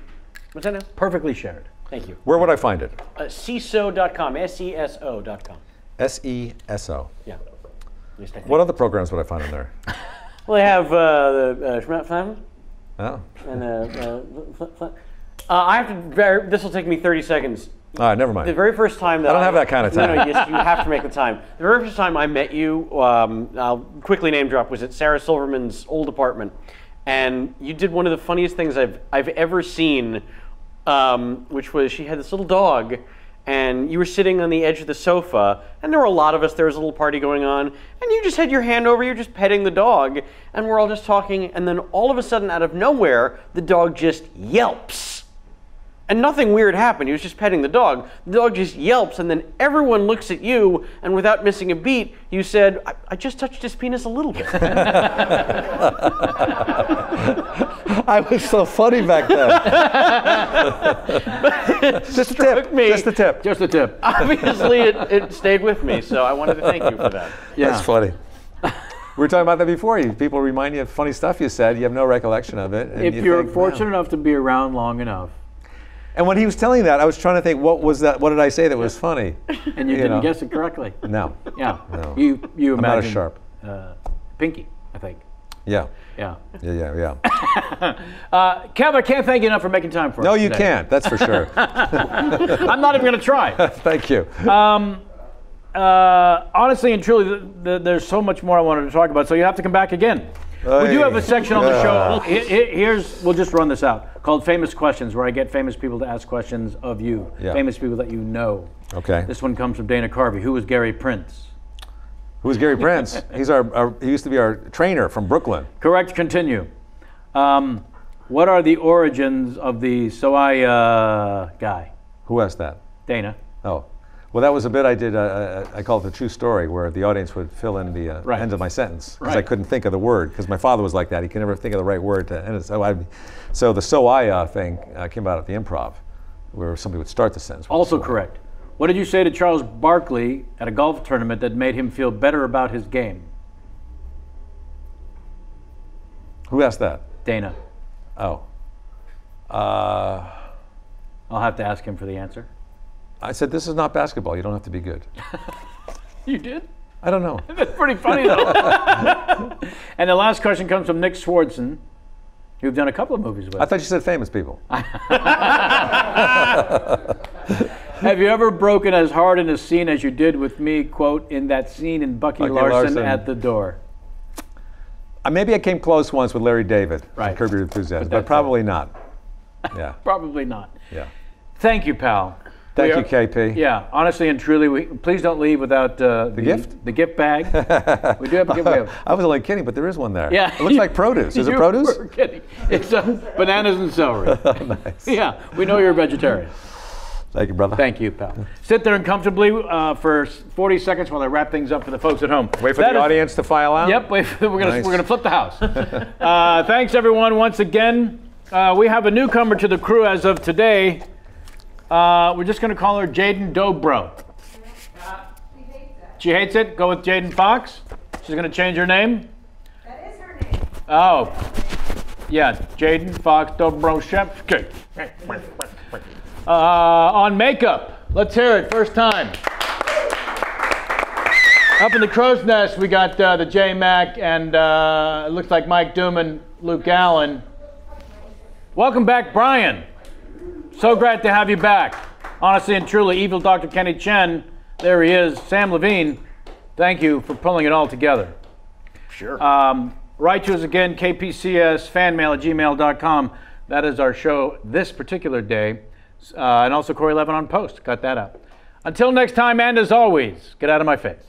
What's that now? Perfectly shared. Thank you. Where would I find it? CISO.com. SESO.com. SESO. Yeah. At least I think. What other programs would I find in there? Well, they have the Schmatt Family. Oh. And I have to. This will take me 30 seconds. All right, never mind. The very first time that I don't have that kind of time. No, yes, you have to make the time. The very first time I met you, I'll quickly name drop, was at Sarah Silverman's old apartment, and you did one of the funniest things I've ever seen, which was she had this little dog, and you were sitting on the edge of the sofa, and there were a lot of us. There was a little party going on, and you just had your hand over, you're just petting the dog, and we're all just talking, and then all of a sudden, out of nowhere, the dog just yelps. And nothing weird happened. He was just petting the dog. The dog just yelps, and then everyone looks at you, and without missing a beat, you said, I just touched his penis a little bit. I was so funny back then. Just a tip. Just a tip. Just a tip. Obviously, it stayed with me, so I wanted to thank you for that. Yeah. That's funny. We were talking about that before. People remind you of funny stuff you said. You have no recollection of it. And If you you're think, fortunate wow. enough to be around long enough, And when he was telling that, I was trying to think, what was that? What did I say that was funny? and you didn't guess it correctly. No. Yeah. No. You I'm not as imagine sharp. Pinky, I think. Yeah. Yeah. Yeah. Kev, I can't thank you enough for making time for us. No, you today. can't. That's for sure. I'm not even going to try. Thank you. Honestly and truly, there's so much more I wanted to talk about, so you have to come back again. We do have a section on the show. We'll just run this out, called Famous Questions, where I get famous people to ask questions of you, famous people that you know. Okay. This one comes from Dana Carvey. Who was Gary Prince? Who's Gary Prince? He's he used to be our trainer from Brooklyn. Correct. Continue. What are the origins of the So-I guy? Who asked that? Dana. Oh. Well, that was a bit I did, I called it a true story, where the audience would fill in the end of my sentence, because I couldn't think of the word, because my father was like that. He could never think of the right word to end it. So the so-I thing came out at the Improv, where somebody would start the sentence. Also correct. What did you say to Charles Barkley at a golf tournament that made him feel better about his game? Who asked that? Dana. Oh. I'll have to ask him for the answer. I said, this is not basketball. You don't have to be good. You did? I don't know. That's pretty funny, though. And the last question comes from Nick Swardson, who you've done a couple of movies with. I thought you said famous people. Have you ever broken as hard in a scene as you did with me, quote, in that scene in Bucky Larson at the door? Maybe I came close once with Larry David from Curb Your Enthusiasm, but probably not. Yeah. Probably not. Yeah. Thank you, pal. Thank you, KP. Yeah, honestly and truly, please don't leave without the gift? The gift bag. We do have a gift bag. I was only kidding, but there is one there. Yeah. It looks like produce. Is it produce? We're kidding. It's bananas and celery. Nice. Yeah, we know you're a vegetarian. Thank you, brother. Thank you, pal. Sit there uncomfortably for 40 seconds while I wrap things up for the folks at home. Wait for the audience to file out? Yep, we're gonna flip the house. Thanks, everyone, once again. We have a newcomer to the crew as of today. We're just going to call her Jaden Dobro. She hates it. Go with Jaden Fox. She's going to change her name. That is her name. Oh, yeah, Jaden Fox Dobroshevsky. On makeup, let's hear it. First time. Up in the crow's nest, we got the J Mac and it looks like Mike Doom and Luke Allen. Welcome back, Brian. So glad to have you back. Honestly and truly, evil Dr. Kenny Chen, there he is. Sam Levine, thank you for pulling it all together. Sure. Write to us again, KPCS, fanmail@gmail.com. That is our show this particular day. And also Corey Levin on Post. Cut that out. Until next time, and as always, get out of my face.